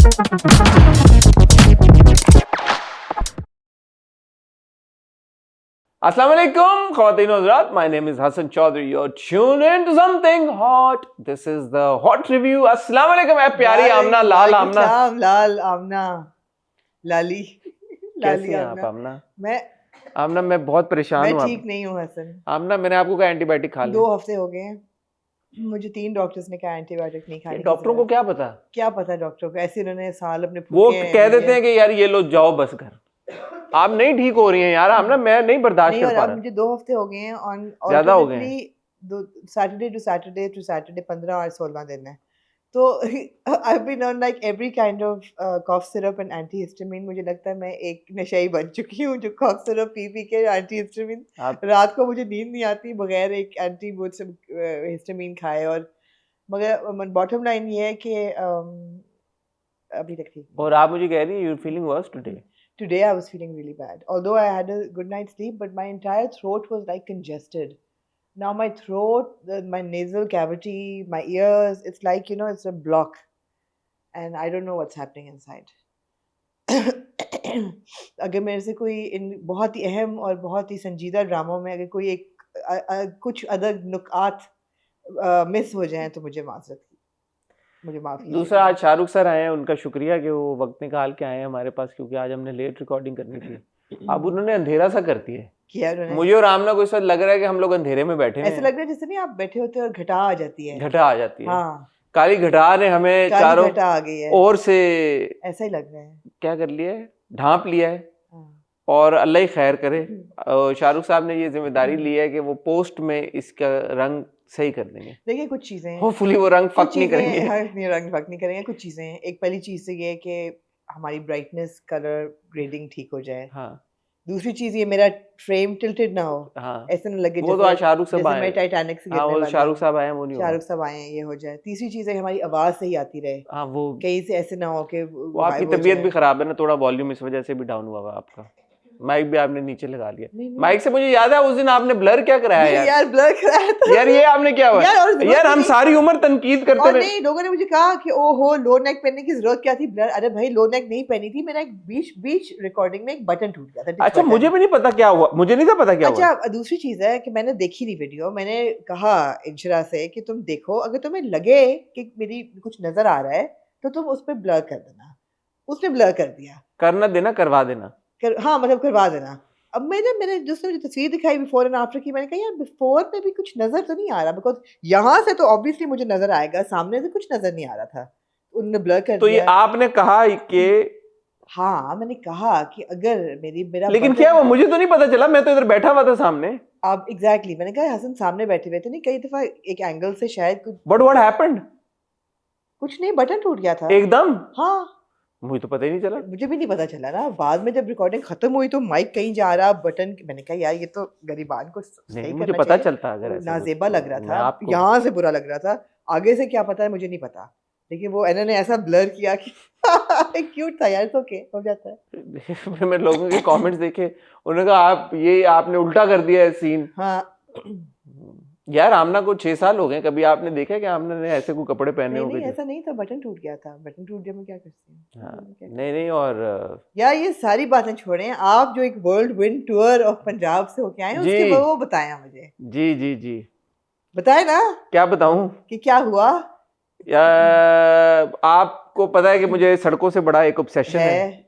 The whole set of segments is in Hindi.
अस्सलाम वालेकुम ख़वातीन और हज़रात, my name is Hassan Chaudhary. You're tuned into something hot. This is the hot review. अस्सलाम वालेकुम ऐ प्यारी आमना, लाल आमना। लाल आमना, लाली कैसी हैं आप आमना? आमना मैं बहुत परेशान हूँ। मैं ठीक नहीं हूँ हसन। आमना मैंने आपको कहा एंटीबायोटिक खा लिया। 2 हफ्ते हो गए हैं, मुझे 3 डॉक्टर्स ने कहा एंटीबायोटिक नहीं खाने की। डॉक्टरों को क्या पता? क्या पता डॉक्टरों को, ऐसे उन्होंने साल अपने वो कह देते हैं कि यार ये लो जाओ बस घर, आप नहीं ठीक हो रही हैं यार। आमना मैं नहीं बर्दाश्त कर पा रहा। मुझे 2 हफ्ते हो गए हैं ऑन ज्यादा हो गए हैं। सैटरडे टू सैटरडे 15 और 16 दिन है। तो I've been on like every kind of cough syrup and antihistamine। मुझे लगता है मैं एक नशेई बन चुकी हूँ जो cough syrup पी के antihistamine। रात को मुझे नींद नहीं आती बगैर एक histamine खाए। और मगर बॉटम लाइन ये है कि अभी तक ठीक। और आप मुझे कह रही हैं you're feeling worse today? Today I was feeling really bad. Although I had a good night's sleep, but my entire throat was like congested. Now my throat, my nasal cavity, my ears, it's like, you know, it's a block. And I don't know what's happening inside. अगर मेरे से कोई इन बहुत ही अहम और बहुत ही संजीदा ड्रामों में अगर कोई एक कुछ अदर नुकात मिस हो जाएं तो मुझे माफ कीजिए। दूसरा, आज शाहरुख सर आए हैं, उनका शुक्रिया कि वो वक्त निकाल के आए हैं हमारे पास, क्योंकि आज हमने लेट रिकॉर्डिंग करनी थी। अब उन्होंने अंधेरा सा कर दिया है। मुझे और आमना को इस वक्त लग रहा है कि हम लोग अंधेरे में बैठे हैं। ऐसा लग रहा है जैसे नहीं आप बैठे होते और घटा आ जाती है। हाँ। काली घटा ने हमें चारों घटा आ गई है और से ऐसा ही लग रहा है। क्या कर लिया है, ढांप लिया है। और अल्लाह ही खैर करे। शाहरुख साहब ने ये जिम्मेदारी ली है कि वो पोस्ट में इसका रंग सही कर देंगे। देखिए कुछ चीजें होपफुली वो रंग फक नहीं करेंगे। रंग फक नहीं करेंगे। कुछ चीजें, एक पहली चीज तो ये है कि हमारी ब्राइटनेस कलर ग्रेडिंग ठीक हो जाए। हाँ। दूसरी चीज ये मेरा फ्रेम टिल्टेड ना हो। हाँ। ऐसे ना लगे वो तो आज शाहरुख साहब आए हैं। टाइटैनिक से हाँ, वो शाहरुख साहब आए हैं, वो नहीं शाहरुख साहब आए हैं, ये हो जाए। तीसरी चीज है हमारी आवाज सही आती रहे। हाँ, वो कहीं से ऐसे ना हो कि आपकी तबीयत भी खराब है ना, थोड़ा वॉल्यूम इस वजह से भी डाउन हुआ है आपका। माइक भी आपने नीचे लगा लिया। माइक से मुझे याद है उस दिन आपने ब्लर क्या कराया यार ब्लर कराया था यार। ये आपने क्या हुआ यार हम सारी उम्र तनकीद करते रहे। नहीं, लोगों ने मुझे कहा कि ओहो लो नेक पहनने की जरूरत क्या थी ब्लर। अरे भाई लो नेक नहीं पहनी थी, मेरा एक बीच रिकॉर्डिंग में एक बटन टूट गया था। अच्छा, मुझे भी नहीं पता क्या हुआ, मुझे नहीं था पता क्या हुआ। अच्छा, दूसरी चीज है कि मैंने देखी नहीं वीडियो। मैंने कहा इंशरा से कि तुम देखो, अगर तुम्हें लगे कि मेरी कुछ नजर आ रहा है तो तुम उस पर ब्लर कर देना। उसने ब्लर कर दिया। करना देना, करवा देना। हाँ मतलब करवा देना। अब मैंने जिसने मुझे तस्वीर दिखाई बिफोर एंड आफ्टर की, मैंने कहा यार बिफोर में भी कुछ नजर तो नहीं आ रहा, बिकॉज यहाँ से तो ऑब्वियसली मुझे नजर आएगा, सामने से कुछ नजर नहीं आ रहा था। उन्होंने ब्लर कर तो दिया। ये आपने कहा कि हाँ, मैंने कहा कि अगर मेरा लेकिन क्या हुआ मुझे तो नहीं पता चला, मैं तो इधर बैठा हुआ था सामने। अब एग्जैक्टली मैंने कहा हसन सामने बैठे हुए थे। नहीं, कई दफा एक एंगल से शायद कुछ। But what happened? कुछ नहीं, बटन टूट गया था एकदम। हाँ, मुझे तो पता ही नहीं चला। मुझे भी नहीं पता चला ना। बाद में जब रिकॉर्डिंग खत्म हुई तो माइक कहीं जा रहा, बटन। मैंने कहा यार ये तो गरीबान को नहीं, मुझे पता चलता अगर नाजेबा लग रहा था, यहाँ से बुरा लग रहा था, आगे से क्या पता है मुझे नहीं पता। लेकिन वो इन्होंने ऐसा ब्लर किया कि क्यूट था यार। तो ओके हो जाता है। फिर मैं लोगों के कमेंट्स देखे, उन्होंने कहा आपने उल्टा कर दिया है सीन। हाँ यार आमना को 6 साल हो गए, कभी आपने देखा कि आमना ने ऐसे कोई कपड़े पहने हो? नहीं, ऐसा नहीं था, बटन टूट गया था। बटन टूट गया मैं क्या करती हूँ। हाँ, नहीं और यार ये सारी बातें छोड़ें, आप जो एक world wind tour of Punjab से होके आए उसके वो बताया मुझे। जी बताए ना। क्या बताऊं कि क्या हुआ? आपको पता है कि मुझे सड़कों से बड़ा एक ऑब्सेशन है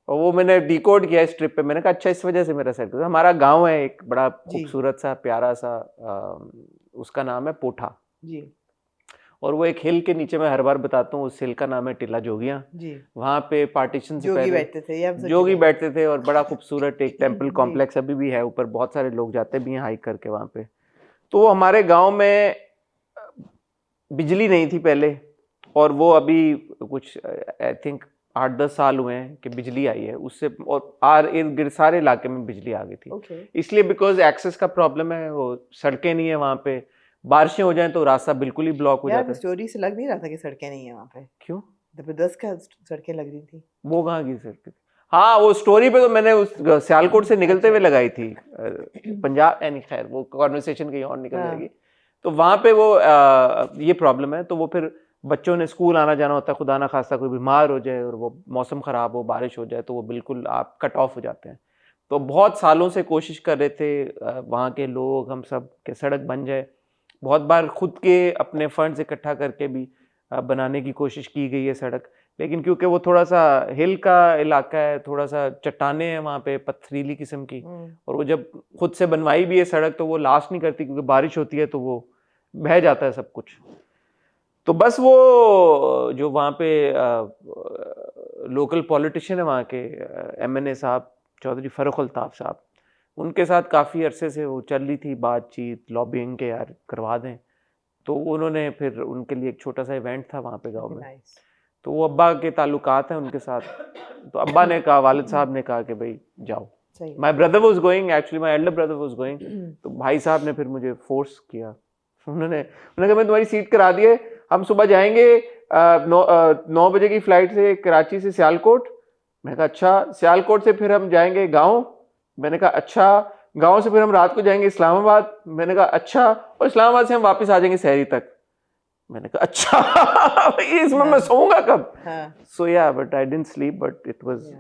और वो मैंने डिकोड किया इस ट्रिप पे। मैंने कहा अच्छा इस वजह से मेरा सर, हमारा गांव है एक बड़ा खूबसूरत सा प्यारा सा, उसका नाम है पोठा जी। और वो एक हिल के नीचे मैं हर बार बताता हूँ, उस हिल का नाम है टिला जोगियां जी। वहाँ पे पार्टीशन से पहले जोगी बैठते थे और बड़ा खूबसूरत एक टेम्पल कॉम्प्लेक्स अभी भी है ऊपर, बहुत सारे लोग जाते भी हैं हाइक करके वहाँ पे। तो हमारे गाँव में बिजली नहीं थी पहले, और वो अभी कुछ आई थिंक 8-10 साल हुए हैं कि बिजली आई है उससे, और इर्द गिर्द सारे इलाके में बिजली आ गई थी। इसलिए बिकॉज एक्सेस का प्रॉब्लम है, वो सड़कें नहीं है वहाँ पे, बारिशें हो जाएं तो रास्ता बिल्कुल ही ब्लॉक हो जाता है। स्टोरी से लग नहीं रहा था कि सड़कें नहीं है वहाँ पे। क्यों? जबरदस्त का सड़कें लग रही थी। वो कहाँ की सड़कें? हाँ, वो स्टोरी पे तो मैंने उस सियालकोट से निकलते हुए लगाई थी, पंजाब यानी खैर वो कॉन्वर्सेशन कहीं और निकल जाएगी। तो वहाँ पे वो ये प्रॉब्लम है, तो वो फिर बच्चों ने स्कूल आना जाना होता है, खुदा ना खास्ता कोई बीमार हो जाए और वो मौसम ख़राब हो, बारिश हो जाए, तो वो बिल्कुल आप कट ऑफ हो जाते हैं। तो बहुत सालों से कोशिश कर रहे थे वहाँ के लोग, हम सब, कि सड़क बन जाए। बहुत बार खुद के अपने फंड्स इकट्ठा करके भी बनाने की कोशिश की गई है सड़क, लेकिन क्योंकि वो थोड़ा सा हिल का इलाका है, थोड़ा सा चट्टाने हैं वहाँ पे, पथरीली किस्म की, और वो जब खुद से बनवाई भी है सड़क तो वो लास्ट नहीं करती, क्योंकि बारिश होती है तो वो बह जाता है सब कुछ। तो बस वो जो वहाँ पे लोकल पॉलिटिशियन है वहाँ के, MNA साहब चौधरी फर्रुख अल्ताफ साहब, उनके साथ काफ़ी अरसे से वो चल रही थी बातचीत, लॉबिंग के यार करवा दें। तो उन्होंने फिर उनके लिए एक छोटा सा इवेंट था वहाँ पे गांव में, तो वो अब्बा के ताल्लुकात हैं उनके साथ, तो अब्बा ने कहा, वालिद साहब ने कहा कि भाई जाओ। My brother was going, actually my Elder brother was going, तो भाई साहब ने फिर मुझे फोर्स किया। उन्होंने कहा मैं तुम्हारी सीट करा दी है, हम सुबह जाएंगे 9 बजे की फ्लाइट से कराची से सियालकोट। मैंने कहा अच्छा, सियालकोट से फिर हम जाएंगे गाँव। मैंने कहा अच्छा, गाँव से फिर हम रात को जाएंगे इस्लामाबाद। मैंने कहा अच्छा, और इस्लामाबाद से हम वापस आ जाएंगे शहरी तक। मैंने कहा अच्छा इसमें मैं सोऊंगा कब? So yeah but I didn't sleep, but it was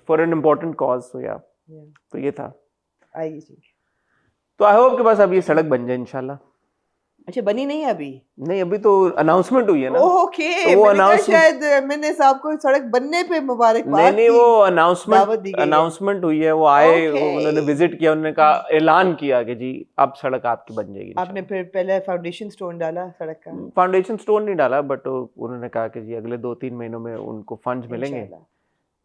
for an important cause. So yeah तो ये था। तो आई होप के पास अब ये सड़क बन जाए इंशाल्लाह। अच्छा, बनी नहीं है अभी? नहीं, अभी तो अनाउंसमेंट हुई है ना। ओके, तो वो शायद मैंने साहब को सड़क बनने पे मुबारकबाद। नहीं, वो अनाउंसमेंट हुई है, वो आए, उन्होंने विजिट किया, उन्होंने कहा, ऐलान किया कि जी अब सड़क आपकी बन जाएगी। आपने फिर पहले फाउंडेशन स्टोन डाला सड़क का? फाउंडेशन स्टोन नहीं डाला, बट उन्होंने कहा कि जी अगले 2-3 महीनों में उनको फंड्स मिलेंगे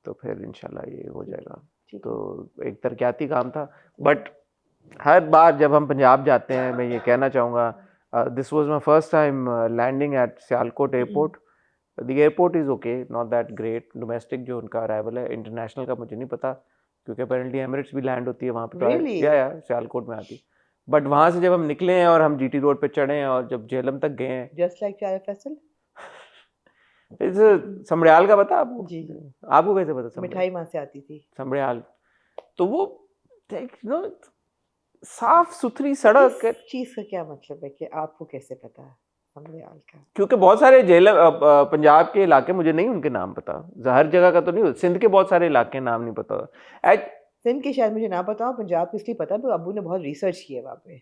तो फिर इंशाल्लाह ये हो जाएगा। तो एक तरक्याती काम था। बट हर बार जब हम पंजाब जाते हैं, मैं ये कहना चाहूँगा, this was my first time landing at Sialkot airport. The airport is okay, not that great. Domestic जो उनका अराइवल है, इंटरनेशनल का मुझे नहीं पता, क्योंकि अपेरेंटली एमिरेट्स भी लैंड होती है वहाँ पे। Really? या सियालकोट में आती। बट वहाँ से जब हम निकले हैं और हम GT रोड पे चढ़े हैं और जब झेलम तक गए हैं, जस्ट लाइक चाय फैसल, समड़ियाल का पता आपको? जी। आपको कैसे पता? मिठाई वहाँ से आती थी, समड़ियाल। तो वो साफ सुथरी सड़क। चीज का क्या मतलब है कि आपको कैसे पता है समड़ियाल का? क्योंकि बहुत सारे पंजाब के इलाके मुझे नहीं उनके नाम पता, हर जगह का तो नहीं, सिंध के बहुत सारे इलाके नाम नहीं पता। सिंध के शायद मुझे ना पता हो, पंजाब के इसलिए पता है, अब्बू ने बहुत रिसर्च की है वहाँ पे,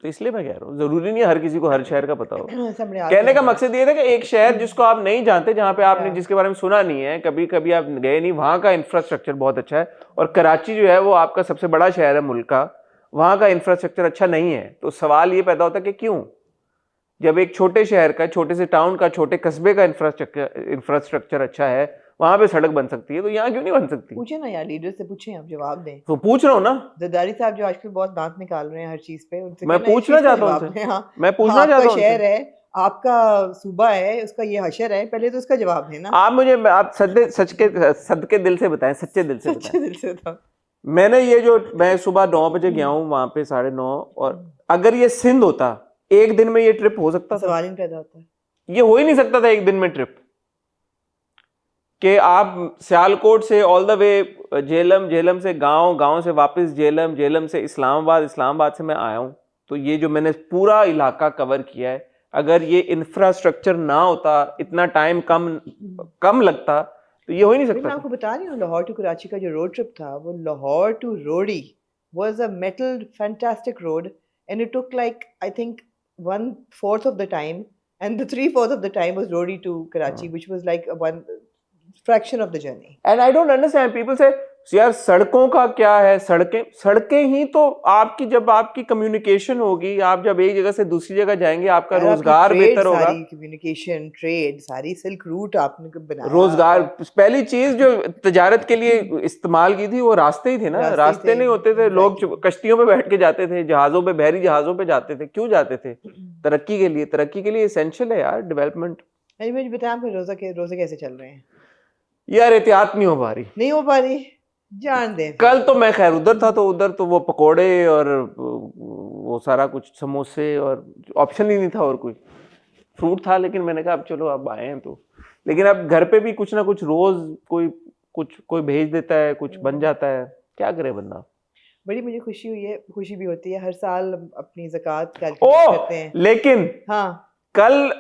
तो इसलिए मैं कह रहा हूँ जरूरी नहीं हर किसी को हर शहर का पता हो। कहने का मकसद ये था कि एक शहर जिसको आप नहीं जानते, जहाँ पे आपने जिसके बारे में सुना नहीं है, कभी कभी आप गए नहीं, वहाँ का इंफ्रास्ट्रक्चर बहुत अच्छा है। और कराची जो है वो आपका सबसे बड़ा शहर है मुल्क का, वहाँ का इंफ्रास्ट्रक्चर अच्छा नहीं है। तो सवाल ये पैदा होता है कि क्यों, जब एक छोटे शहर का, छोटे से टाउन का, छोटे कस्बे का इंफ्रास्ट्रक्चर अच्छा है, वहाँ पे सड़क बन सकती है, तो यहाँ क्यों नहीं बन सकती? पूछे ना यार, लीडर से पूछे, आप जवाब दें। तो पूछ रहा हूँ ना, जरदारी साहब जो आजकल बहुत दांत निकाल रहे हैं हर चीज पे, उनसे मैं पूछना चाहता हूँ उनसे। मैं पूछना चाहता हूँ, शहर है आपका, सूबा है उसका, ये हशर है, पहले तो उसका जवाब देना। आप मुझे, आप सदके दिल से बताएं, सच्चे दिल से बताएं। मैंने ये जो, मैं सुबह 9 बजे गया हूँ वहां पे 9:30, और अगर ये सिंध होता, एक दिन में ये ट्रिप हो सकता था? सवाल ही पैदा होता है, ये हो ही नहीं सकता था एक दिन में ट्रिप, कि आप सियालकोट से all the way Jhelum, Jhelum से गांव, गांव से वापस झेलम, झेलम से इस्लामाबाद, इस्लामाबाद से मैं आया हूँ। तो ये जो मैंने पूरा इलाका कवर किया है, अगर ये इंफ्रास्ट्रक्चर ना होता, इतना टाइम कम लगता, तो ये हो ही नहीं सकता। मैं आपको बता रही हूँ, लाहौर टू कराची का जो रोड ट्रिप था, वो Lahore to Rohri was a metal fantastic road, and it took like I think 1/4 of the time, and the 3/4 of the time was Rodi to Karachi, which was like a one fraction of the journey. And I don't understand, people say यार सड़कों का क्या है, सड़कें ही तो आपकी, जब आपकी कम्युनिकेशन होगी, आप जब एक जगह से दूसरी जगह जाएंगे, आपका रोजगार बेहतर होगा। सारी कम्युनिकेशन, ट्रेड, सारी सिल्क रूट आपने बनाया। रोजगार, पहली चीज जो तजारत के लिए इस्तेमाल की थी वो रास्ते ही थे ना, रास्ते नहीं होते थे, लोग कश्तियों पे बैठ के जाते थे, जहाजों पे, बहरी जहाजों पे जाते थे। क्यों जाते थे? तरक्की के लिए। तरक्की के लिए एसेंशियल है यार डेवलपमेंट। मुझे बताया रोजे कैसे चल रहे हैं यार? एहतियात नहीं हो पा रही, जान दे। कल तो मैं खैर उधर था, तो उधर तो वो पकोड़े और वो सारा कुछ, समोसे, और ऑप्शन ही नहीं था, और कोई फ्रूट था, लेकिन मैंने कहा अब चलो अब आए हैं तो। लेकिन अब घर पे भी कुछ ना कुछ रोज कोई भेज देता है, कुछ बन जाता है, क्या करे बंदा। बड़ी मुझे खुशी भी होती है, हर साल अपनी ज़कात कैलकुलेट करते हैं। लेकिन हाँ, कल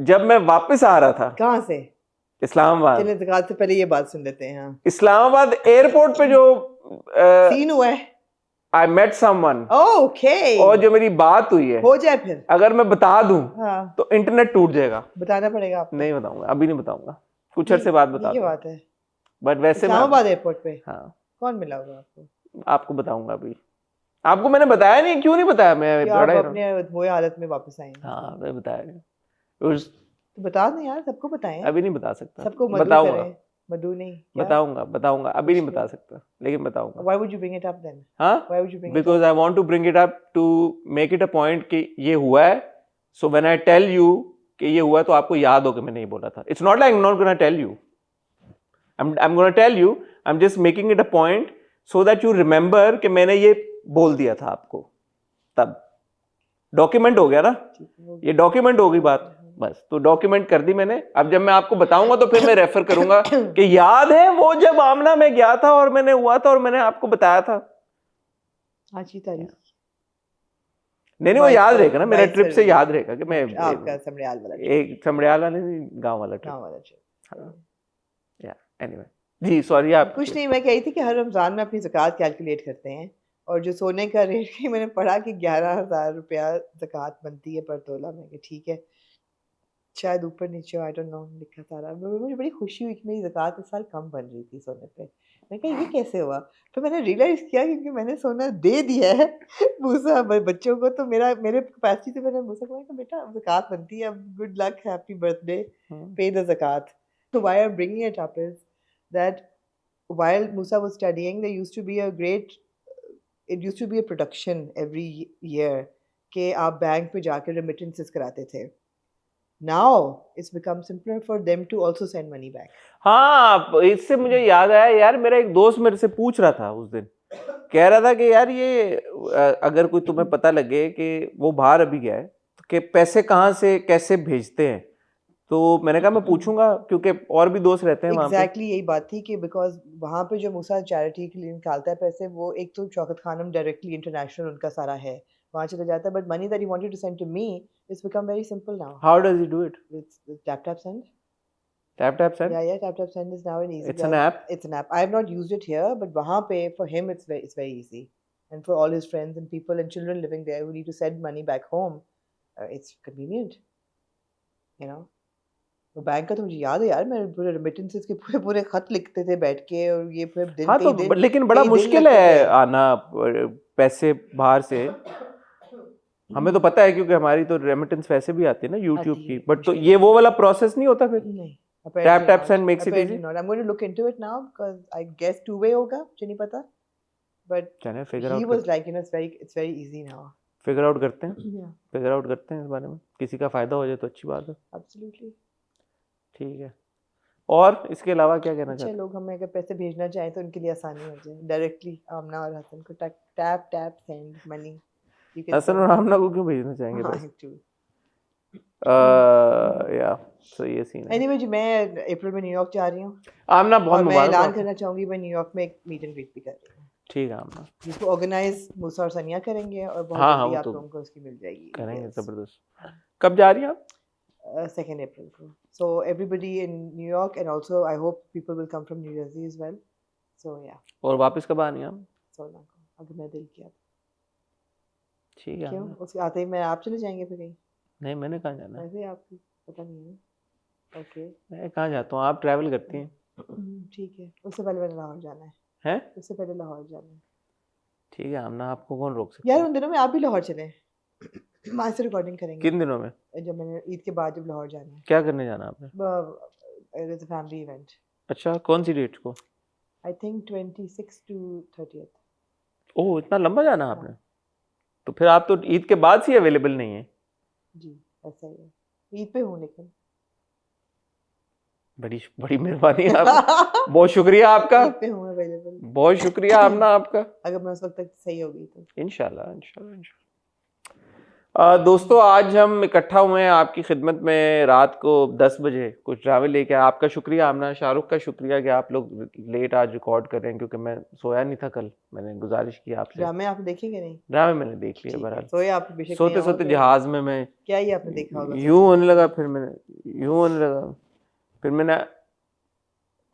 जब मैं वापस आ रहा था कहाँ से? इस्लामाबाद, चलिए ज़कात से पहले ये बात सुन लेते हैं। हाँ, इस्लामाबाद एयरपोर्ट पे जो सीन हुआ है। आई मेट समवन, ओके, और जो मेरी बात हुई है, हो जाए फिर। अगर मैं बता दूं हाँ, तो इंटरनेट टूट जाएगा। बताना पड़ेगा आपको। नहीं बताऊंगा, अभी नहीं बताऊंगा, कुछ अरसे बाद ये बता क्या दूंगा। बात है? बट वैसे मैं इस्लामाबाद एयरपोर्ट पे हाँ कौन मिला होगा आपको? आपको बताऊंगा अभी। आपको मैंने बताया नहीं, क्यों नहीं बताया? मैं कि आप बड़ा अपने मोए हालत में वापस आए हैं। हाँ मैं बताया नहीं। तो बता दें यार, सबको बताएं। अभी नहीं बता सकता, सबको मधु बताऊंगा, करें। मधु नहीं क्या? बताऊंगा अभी नहीं बता मुश्किल। सकता, लेकिन बताऊंगा। Why would you bring it up then? हाँ, Why would you bring it because up? I want to bring it up to make it a point कि ये हुआ है, so when I tell you कि ये हुआ है तो आपको याद हो कि मैंने ये बोला था। It's not like I am not gonna tell you, I am gonna tell you, I am just making it a point so that you remember कि मैंने ये बोल दिया था आपको। तब डॉक्यूमेंट हो गया ना, ये डॉक्यूमेंट हो गई बात, बस। तो डॉक्यूमेंट कर दी मैंने। अब जब मैं आपको बताऊंगा तो फिर मैं रेफर करूंगा कि याद है वो जब आमना में गया था और मैंने हुआ था और मैंने आपको बताया था। आज की तारीख नहीं वो याद रहेगा ना, मेरा 22 ट्रिप से फरवरी। याद रहेगा कि मैं आपका समड़ियाल वाला trip, एक समड़ियाल वाला नहीं, गांव वाला ट्रिप। गाँव वाला trip। या एनीवे जी, सॉरी आप कुछ नहीं, मैं कही थी कि हर रमजान में अपनी ज़कात कैलकुलेट करते हैं, और जो सोने का रेट है मैंने पढ़ा कि 11,000 रुपया ज़कात बनती है पर तोला। मैं कहा ठीक है, शायद ऊपर नीचे, आई डोंट नो, लिखा सारा। मुझे बड़ी खुशी हुई कि मेरी ज़कात इस साल कम बन रही थी सोने पे। मैं कहा ये कैसे हुआ? फिर मैंने रियलाइज़ किया क्योंकि मैंने सोना दे दिया है मूसा बच्चों को, तो मेरे कैपेसिटी से मैंने मूसा को कहा बेटा ज़कात बनती है, अब गुड लक, हैप्पी बर्थडे, पे द ज़कात। So why I'm bringing it up is that while Musa was studying, there used to be it used to be a production every year कि आप बैंक पे जाकर remittances कराते थे। Now it's become simpler for them to also send money back. हाँ, इससे मुझे याद आया यार, मेरा एक दोस्त मेरे से पूछ रहा था उस दिन, कह रहा था कि यार ये अगर कोई तुम्हें पता लगे कि वो बाहर अभी गया है तो कि पैसे कहाँ से कैसे भेजते हैं। तो मैंने कहा मैं पूछूंगा, क्योंकि और भी दोस्त रहते हैं वहाँ पे। Exactly यही बात थी कि बिकॉज वहाँ पे जो मूसा चैरिटी के लिए निकालता है पैसे, वो एक तो शौकत खानम डायरेक्टली इंटरनेशनल उनका सारा है, वहाँ चला जाता है, but money that he wanted to send to me it's become very simple now. How does he do it? It's tap tap send. Tap send? Yeah, tap tap send is now an easy. It's an app? It's an app. I have not used it here, but वहाँ पे for him it's very easy, and for all his friends and people and children living there who need to send money back home, it's convenient, you know. तो बैंक का तो मुझे याद है यार, मैं पूरे रेमिटेंसेस के पूरे खत लिखते थे बैठ के, और ये फिर दिन हाँ कई तो दिन, लेकिन बड़ा कई दिन मुश्किल लगते है थे। आना पैसे बाहर से। हमें तो पता है क्योंकि हमारी तो रेमिटेंस वैसे भी आती है ना यूट्यूब आती की, है, बट तो मुश्किल ये वो वाला प्रोसेस नहीं होता फिर? नहीं, tap apparently send not. makes it Apparently easy? not. I'm going to look into it now because I guess two-way होगा, मुझे नहीं पता, but चलिए figure he out was like, you know, it's very easy now. Figure out करते हैं, Yeah, फिगर आउट करते हैं इस बारे में, किसी का फायदा हो जाए तो अच्छी बात है। absolutely. ठीक है, और इसके अलावा क्या कहना अच्छे चाहते हैं? लोग हमें अगर पैसे भेजना चाहें तो उनके लिए आसानी हो जाए, डायरेक्टली आमना और हसन को टैप सेंड मनी। हसन और आमना को क्यों भेजना चाहेंगे पैसे? या सो ये सीन है। एनीवे जी, मैं अप्रैल में न्यूयॉर्क जा रही हूँ, आमना बहुत और मैं मुबारक हो ऐलान आपको। करना चाहूँगी मैं न्यूयॉर्क में एक मीट एंड ग्रीट भी कर रही हूँ, ठीक है आमना, जिसको ऑर्गेनाइज मूसा और सनिया करेंगे, और बहुत हाँ, जल्दी वो आप तो लोगों को उसकी मिल जाएगी। करेंगे Yes. जबरदस्त। कब जा रही हैं आप? 2nd April को। So everybody in New York, and also I hope people will come from New Jersey as well. So yeah, और वापस कब आनी है आप? 16 को, अगर मैं दिल किया तो। ठीक है क्यों? आमना। उसके आते ही मैं आप चले जाएंगे फिर कहीं? नहीं मैंने कहाँ जाना है, वैसे ही आपको पता नहीं है। ओके, मैं कहाँ जाता हूँ, आप ट्रैवल करती हैं। ठीक है, उससे पहले मैंने लाहौर जाना है। हैं? उससे पहले लाहौर जाना है। ठीक है आमना, आपको कौन रोक सकता यार है? उन दिनों में आप भी लाहौर चले, वहाँ से रिकॉर्डिंग करेंगे। किन दिनों में? जब मैंने ईद के बाद जब लाहौर जाना है, क्या करने जाना आपने? It is a family event. अच्छा, कौन सी डेट को? I think 26 to 30th। ओह इतना लंबा जाना है आपने, तो फिर आप तो ईद के बाद से अवेलेबल नहीं है। जी ऐसा ही है, ईद पे हूँ लेकिन। बड़ी बड़ी मेहरबानी है आपकी, बहुत शुक्रिया आपका, ईद पे हूँ अवेलेबल, बहुत शुक्रिया आमना आपका। अगर मैं उस वक्त तक सही हो गई तो। इंशाल्लाह इंशाल्लाह इंशाल्लाह। दोस्तों आज हम इकट्ठा हुए हैं आपकी खिदमत में रात को 10 बजे कुछ ड्रामे लेके। आपका शुक्रिया आमना, शाहरुख का शुक्रिया कि आप लोग लेट आज रिकॉर्ड कर रहे हैं, क्योंकि मैं सोया नहीं था कल। मैंने गुजारिश की आपसे। ड्रामे आपने देखेंगे नहीं? ड्रामे मैंने देख लिए ठीक है, बहरहाल। सोए आप बेशक नहीं सोते हो सोते तो जहाज में मैं क्या ही आपने देखा होगा? यूं होने लगा, फिर मैंने यूं होने लगा, फिर मैंने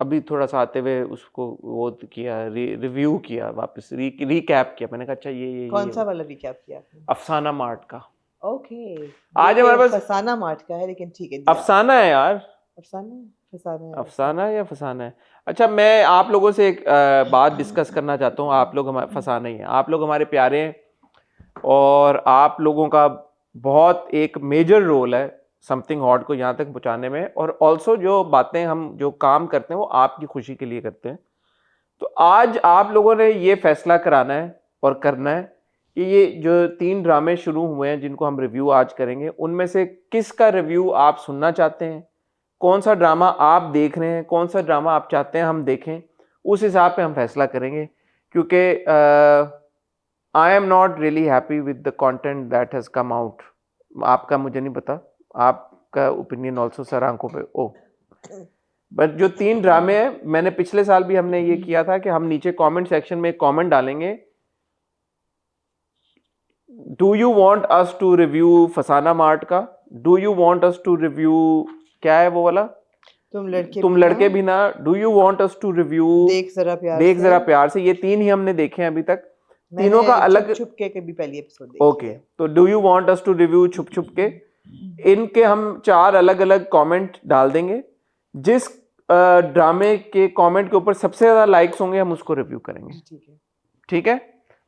अभी थोड़ा सा आते हुए उसको वो किया, रिव्यू किया वापस, रिकैप किया। मैंने कहा अच्छा ये कौन सा वाला रिकैप किया आपने? अफसाना मार्ट का। ओके, आज हमारे पास फसाना मार्ट का है, लेकिन ठीक है जी, अफसाना है यार। अफसाना फसाना है, अफसाना है या फसाना है? अच्छा, मैं आप लोगों से एक बात डिस्कस करना चाहता हूँ। आप लोग हमारे फसाना ही है, आप लोग हमारे प्यारे हैं और आप लोगों का बहुत एक मेजर रोल है समथिंग हॉट को यहाँ तक पहुँचाने में। और ऑल्सो जो बातें हम जो काम करते हैं वो आपकी खुशी के लिए करते हैं। तो आज आप लोगों ने ये फैसला कराना है और करना है कि ये जो 3 ड्रामे शुरू हुए हैं जिनको हम रिव्यू आज करेंगे, उनमें से किसका रिव्यू आप सुनना चाहते हैं, कौन सा ड्रामा आप देख रहे हैं, कौन सा ड्रामा आप चाहते हैं हम देखें, उस हिसाब पे हम फैसला करेंगे। क्योंकि आई am not really happy with the content that has come out. आपका मुझे नहीं पता, आपका ओपिनियन ऑल्सो सर आंखों पे ओ। बट जो 3 ड्रामे हैं, मैंने पिछले साल भी हमने ये किया था कि हम नीचे कमेंट सेक्शन में एक कमेंट डालेंगे, do you want us to review Fasana Mart का, do you want us to review, क्या है वो वाला, तुम लड़के भी ना, do you want us to review Dekh Zara प्यार से। ये 3 ही हमने देखे हैं अभी तक, तीनों का अलग छुप के कभी पहली एपिसोड देखी ओके। तो do you want us to review Chhup Chhup के, इनके हम 4 अलग अलग कमेंट डाल देंगे। जिस ड्रामे के कमेंट के ऊपर सबसे ज्यादा लाइक्स होंगे हम उसको रिव्यू करेंगे, ठीक है।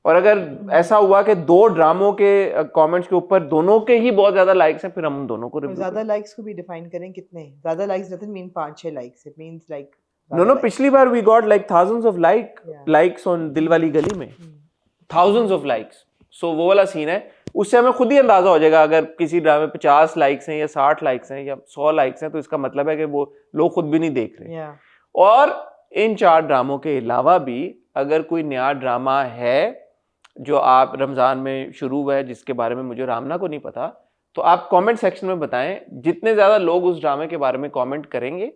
और अगर ऐसा हुआ कि 2 ड्रामों के कमेंट्स के ऊपर दोनों के ही बहुत ज्यादा लाइक्स हैं, फिर हम उन दोनों को रिव्यू ज्यादा लाइक्स को भी डिफाइन करें कितने ज्यादा likes doesn't mean 5-6 likes, it means like no पिछली बार we got like thousands of likes on दिल वाली गली में, thousands of likes। सो वो वाला सीन है, उससे हमें खुद ही अंदाजा हो जाएगा अगर किसी ड्रामे पे 50 लाइक्स हैं या 60 लाइक्स हैं या 100 लाइक्स हैं, तो इसका मतलब है कि वो लोग खुद भी नहीं देख रहे। और इन 4 ड्रामों के अलावा भी अगर कोई नया ड्रामा है जो आप रमजान में शुरू हुआ है जिसके बारे में मुझे रामना को नहीं पता, तो आप कमेंट सेक्शन में बताएं। जितने ज्यादा लोग उस ड्रामे के बारे में कमेंट करेंगे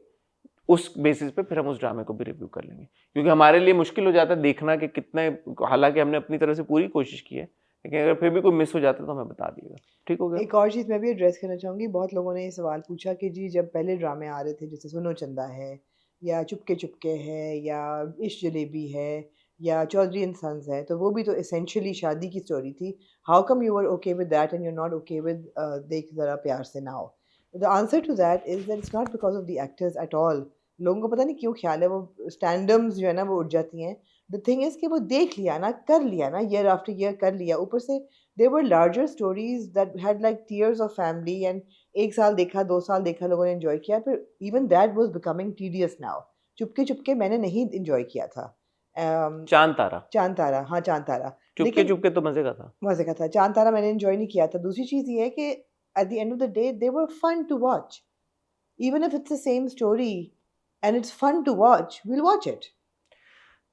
उस बेसिस पे फिर हम उस ड्रामे को भी रिव्यू कर लेंगे, क्योंकि हमारे लिए मुश्किल हो जाता है देखना कि कितने, हालांकि हमने अपनी तरफ से पूरी कोशिश की है, लेकिन अगर फिर भी कोई मिस हो जाता है तो हमें बता दिएगा, ठीक हो गया। एक और चीज़ मैं भी एड्रेस करना चाहूँगी, बहुत लोगों ने ये सवाल पूछा कि जी जब पहले ड्रामे आ रहे थे जैसे सुनो चंदा है या चुपके चुपके है या इश्क जलेबी है या चौधरी एंड सन्स है, तो वो भी तो एसेंशियली शादी की स्टोरी थी। How come you were okay with that and you are not okay with Dekh Zara Pyaar Se now? The answer to that is that it's not because of the actors at all. लोगों को पता नहीं क्यों ख्याल है, वो स्टैंडर्ड्स जो है ना वो उठ जाती हैं। द थिंग इज़ कि वो देख लिया ना, कर लिया ना, ईयर आफ्टर ईयर कर लिया। ऊपर से there were larger stories that had like tiers of family and 1 साल देखा 2 साल देखा लोगों ने एंजॉय किया, पर even that was becoming tedious now। Chupke Chupke मैंने नहीं एंजॉय किया था। चांद तारा, हाँ चांद तारा चुपके चुपके तो मजे का था। चांद तारा मैंने एंजॉय नहीं किया था। दूसरी चीज़ ये है कि at the end of the day they were fun to watch, even if it's the same story and it's fun to watch, we'll watch it।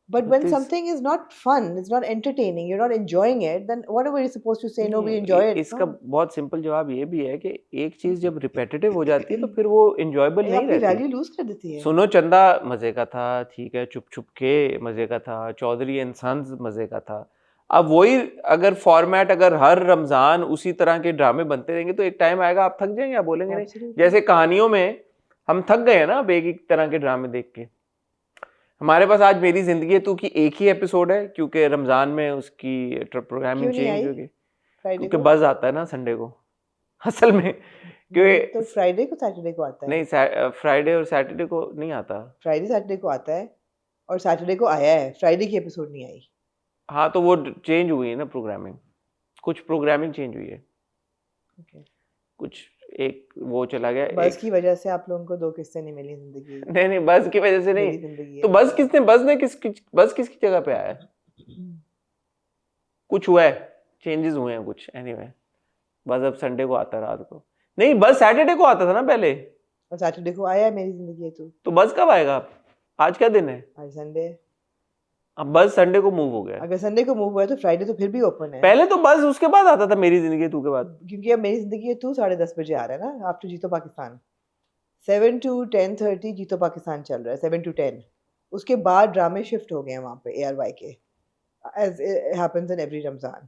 But when something is not fun, it's not entertaining, you're not enjoying it, then what are we supposed to say? No, we enjoy it। इसका बहुत सिंपल जवाब ये भी है कि एक चीज जब रिपीटेटिव हो जाती है तो फिर वो एंजॉयबल नहीं रहती, वैल्यू लूज कर देती है। सुनो चंदा मजे का था, ठीक है, चुप चुप के मजे का था, चौधरी एंड सन्स मजे का था। अब वही अगर फॉर्मेट अगर हर रमजान उसी तरह के ड्रामे बनते रहेंगे तो एक टाइम आएगा आप थक जाएंगे, आप बोलेंगे नहीं। जैसे कहानियों में हम थक गए ना अब एक तरह के ड्रामे देख के। हमारे पास आज मेरी जिंदगी है तू की एक ही एपिसोड है क्योंकि रमजान में उसकी प्रोग्रामिंग चेंज हो गई, क्योंकि बज आता है ना संडे को असल में, क्योंकि तो फ्राइडे को सैटरडे को आता है। नहीं, फ्राइडे और सैटरडे को नहीं आता। फ्राइडे सैटरडे को आता है और सैटरडे को आया है, फ्राइडे की एपिसोड नहीं आई। हाँ तो वो चेंज हुई है ना प्रोग्रामिंग, कुछ प्रोग्रामिंग चेंज हुई है, कुछ एक वो चला गया। बस की वजह से आप लोगों को 2 किस्से नहीं मिली जिंदगी। नहीं बस की वजह से नहीं, तो बस किसकी जगह पे आया? कुछ हुआ है, चेंजेस हुए हैं कुछ, एनीवे बस अब संडे को आता है रात को। नहीं बस सैटरडे को आता था ना पहले, और सैटरडे को आया है मेरी जिंदगी है। तो बस कब आएगा? आज क्या दिन है? आज संडे। अब बस संडे को मूव हो गया। अगर संडे को मूव हुआ है तो फ्राइडे तो फिर भी ओपन है। पहले तो बस उसके बाद आता था मेरी जिंदगी तू के बाद। क्योंकि अब मेरी जिंदगी तू 10:30 बजे आ रहा है ना, आफ्टर जीतो पाकिस्तान 7 to 10:30 जीतो पाकिस्तान चल रहा है, 7 to 10। उसके बाद ड्रामे शिफ्ट हो गए हैं वहाँ पे ARY के, as it happens in every Ramzan.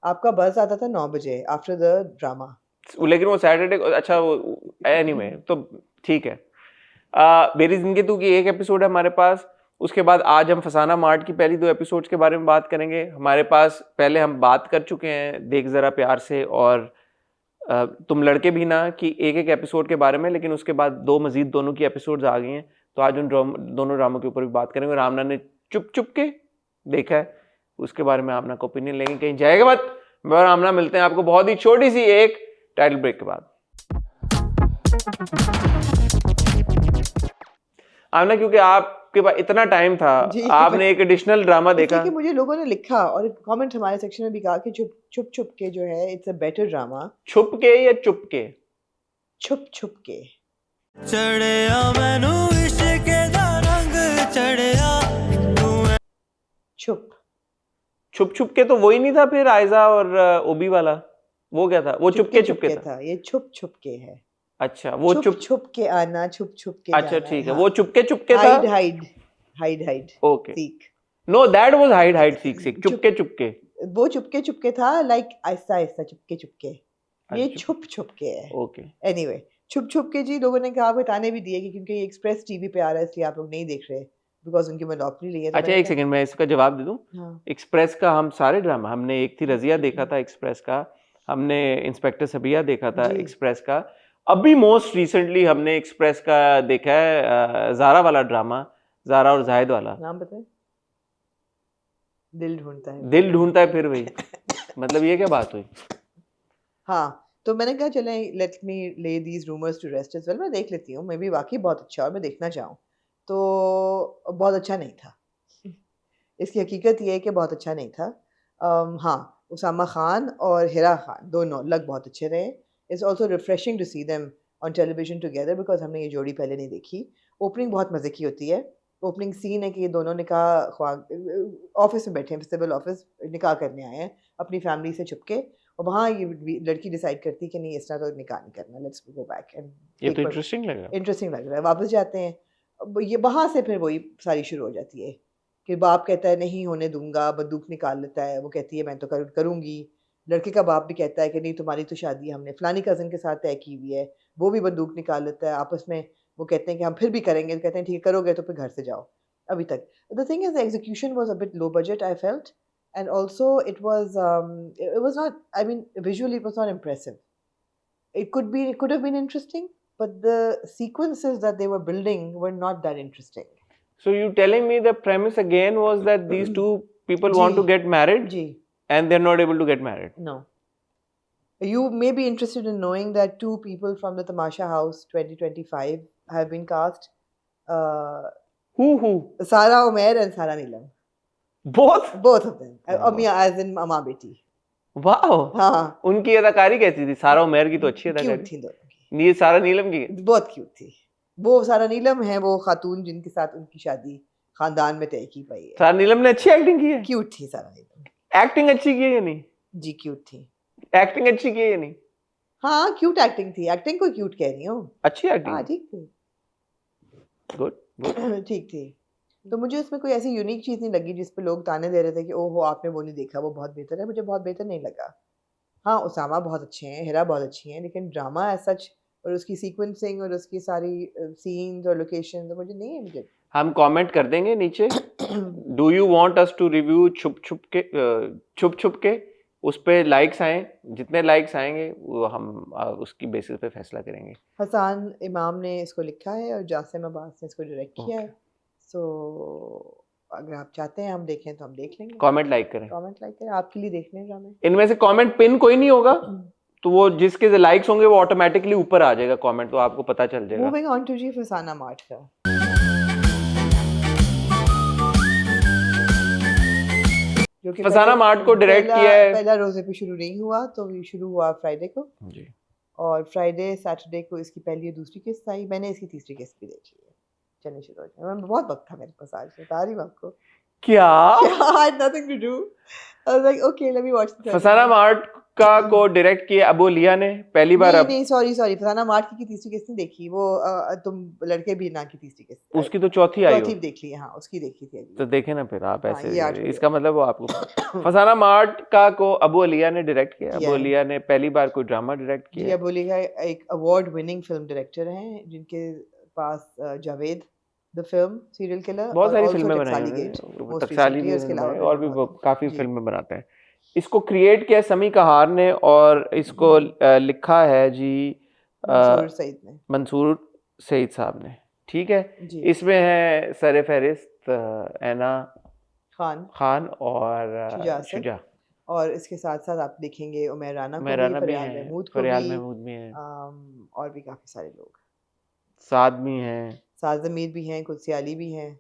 आपका बस आता था 9 बजे आफ्टर द ड्रामा। लेकिन वो सैटरडे को, अच्छा वो एनीवे तो ठीक है। मेरी जिंदगी तू की एक एपिसोड है हमारे पास, उसके बाद आज हम फसाना मार्ट की पहली 2 एपिसोड्स के बारे में बात करेंगे। हमारे पास पहले हम बात कर चुके हैं देख जरा प्यार से और तुम लड़के भी ना कि एक एक एपिसोड के बारे में, लेकिन उसके बाद 2 मजीद दोनों की एपिसोड्स आ गई हैं, तो आज उन दोनों ड्रामों के ऊपर भी बात करेंगे। रामना ने चुप चुप के देखा है, उसके बारे में आपना का ओपिनियन लेंगे, कहीं जाएगा मत। मैं और रामना मिलते हैं आपको बहुत ही छोटी सी एक टाइटल ब्रेक के बाद। आमना, क्योंकि आपके पास इतना टाइम था, आपने एक एडिशनल ड्रामा देखा। कि मुझे लोगों ने लिखा और कमेंट हमारे सेक्शन में भी कहा कि चुप चुप चुप के जो है इट्स अ बेटर ड्रामा। छुप के या चुप के? छुप छुप के। चढ़िया मैनू इश्क दा रंग चढ़िया छुप छुप छुप के तो वही नहीं था फिर आयजा और ओबी वाला? वो क्या था? वो चुपके चुपके था। ये छुप छुप के है। अच्छा, वो छुप छुप के आना, छुप छुप के अच्छा ठीक है, वो चुपके चुपके था। Hide hide hide hide okay, सीख। No that was hide hide सीख सीख। चुपके चुपके वो चुपके चुपके था, लाइक आहिस्ता आहिस्ता चुपके चुपके। ये अच्छा। छुप छुप के है। ओके, एनीवे छुप छुप के जी लोगों ने कहा, बताने भी दिए कि क्योंकि ये एक्सप्रेस टीवी पे आ रहा है इसलिए आप लोग नहीं देख रहे, बिकॉज उनकी मोनोपोली ली है। तो अच्छा एक सेकंड मैं इसका जवाब दे दूं। हाँ। एक्सप्रेस का हम सारे ड्रामा, हमने एक थी रजिया देखा था एक्सप्रेस का, हमने इंस्पेक्टर सबिया देखा था जी। एक्सप्रेस का, अभी मोस्ट रिसेंटली हमने एक्सप्रेस का देखा है जारा वाला ड्रामा, जारा और जाहिद वाला। नाम बताए? दिल ढूंढता है। दिल ढूंढता है फिर वही। मतलब ये क्या बात हुई? हाँ, तो मैंने कहा चले let me lay these rumours to rest as well. मैं देख लेती हूँ, मैं भी वाकई बहुत अच्छा और मैं देखना चाहूँ तो बहुत अच्छा नहीं था। इसकी हकीकत ये है कि बहुत अच्छा नहीं था। हाँ, उसामा खान और हिरा खान दोनों लग बहुत अच्छे रहे। It's also refreshing to see them on television together because हमने ये जोड़ी पहले नहीं देखी। ओपनिंग बहुत मज़े की होती है। ओपनिंग सीन है कि ये दोनों निकाह ऑफिस में बैठे हैं, सिविल ऑफिस, निकाह करने आए हैं अपनी फैमिली से छुपके, और वहाँ ये लड़की डिसाइड करती है कि नहीं इस तरह तो निकाह नहीं करना, लेट्स गो बैक। एंड ये तो इंटरेस्टिंग लग रहा है। वापस जाते हैं, अब ये वहाँ से फिर वही सारी शुरू हो जाती है कि बाप कहता है नहीं होने दूंगा, बंदूक निकाल लेता है, वो कहती है मैं तो करूँगी। लड़के का बाप भी कहता है कि नहीं तुम्हारी तो शादी हमने फलानी कज़न के साथ तय की हुई है, वो भी बंदूक निकाल लेता है। आपस में वो कहते हैं कि हम फिर भी करेंगे, कहते हैं ठीक है करोगे तो फिर घर से जाओ। अभी तक the thing is the execution was a bit low budget I felt, and also it was not, I mean visually it was not impressive. It could have been interesting, but the sequences that they were building were not that interesting. So you telling me the premise again was that these two people want to get married Ji. and they're not able to get married? No. You may be interested in knowing that 2 people from the Tamasha House 2025 have been cast. Who? Sara Umair and Sara Neelam. Both of them. Amia as in mama beti. Wow. हाँ, उनकी अदाकारी कैसी थी? सारा उमैर की तो अच्छी अदाकारी क्यूट थी दोनों की। ये सारा नीलम की बहुत क्यूट थी। वो सारा नीलम है वो खातून जिनके साथ उनकी शादी खानदान में तय की पाई है। सारा नीलम ने अच्छी एक्टिंग की है। क्यूट थी सारा नीलम। एक्टिंग अच्छी की है या नहीं? जी क्यूट थी। एक्टिंग अच्छी की है या नहीं? हाँ क्यूट एक्टिंग थी। एक्टिंग को क्यूट कह रही हूँ। अच्छी एक्टिंग। हाँ ठीक थी। गुड ठीक थी। तो मुझे इसमें कोई ऐसी यूनिक चीज़ नहीं लगी जिस पे लोग ताने दे रहे थे कि ओहो आपने वो नहीं देखा, वो बहुत बेहतर है। मुझे बहुत बेहतर नहीं लगा। हाँ, उसामा बहुत अच्छे हैं, हिरा बहुत अच्छी हैं, लेकिन ड्रामा एज सच और उसकी सीक्वेंसिंग और उसकी सारी सीन्स और लोकेशन तो मुझे नहीं है। मुझे हम कमेंट कर देंगे नीचे। Do you want us to review Chhup Chhup के? उस पे लाइक्स आए, जितने लाइक्स आएंगे वो हम उसकी बेसिस पे फैसला करेंगे। हसान इमाम ने इसको लिखा है और जासिम अब्बास ने इसको डायरेक्ट किया है। सो अगर आप चाहते हैं हम देखें तो हम देख लेंगे। कमेंट लाइक करें, आपके लिए देखने हैं ड्रामे। इनमें से कमेंट पिन कोई नहीं होगा तो वो जिसके लाइक्स होंगे वो ऑटोमेटिकली ऊपर आ जाएगा कमेंट, तो आपको पता चल जाएगा। Moving on to ji Fasana Mart का। फसाना मार्ट को डायरेक्ट किया है। पहला रोजे पे शुरू नहीं हुआ, तो ये शुरू हुआ फ्राइडे को जी, और फ्राइडे सैटरडे को इसकी पहली और दूसरी किस्त आई। मैंने इसकी तीसरी किस्त भी देखी है। चलिए शुरू हो जाए। मैं बहुत वक्त था मेरे पास, आज बता रही हूँ आपको। क्या? I had nothing to do. I was like, okay, let me watch the Fasana Mart का को डायरेक्ट किया अबू लिया ने पहली बार। अब नहीं सॉरी फसाना मार्ट की तीसरी किस्त नहीं देखी वो तुम लड़के भी ना की तीसरी किस्त उसकी तो चौथी आई चौथी देख ली हाँ उसकी देखी थी अभी तो देखे ना फिर आप हाँ, ऐसे ये आठवीं इसका मतलब वो आपको फसाना मार्ट का को अबू अलिया ने डायरेक्ट किया। अबू अलिया ने पहली बार कोई ड्रामा डायरेक्ट जी किया। अबू अलिया एक अवार्ड विनिंग फिल्म डायरेक्टर हैं जिनके पास Javed the film serial killer बहुत सारी फिल्में बनाई हैं टकसाली भी बनाई और भी काफी फिल्में बनाते हैं। इसको क्रिएट किया समी कहार ने और इसको लिखा है जी मंसूर सईद साहब ने। ठीक है इसमें है सर फहरिस्त ऐना खान और शुजा और इसके साथ साथ आप देखेंगे उमैर राना भी है, फरियाल महमूद भी है और भी काफी सारे लोग साद ज़मीर भी हैं कुछ सियाली भी हैं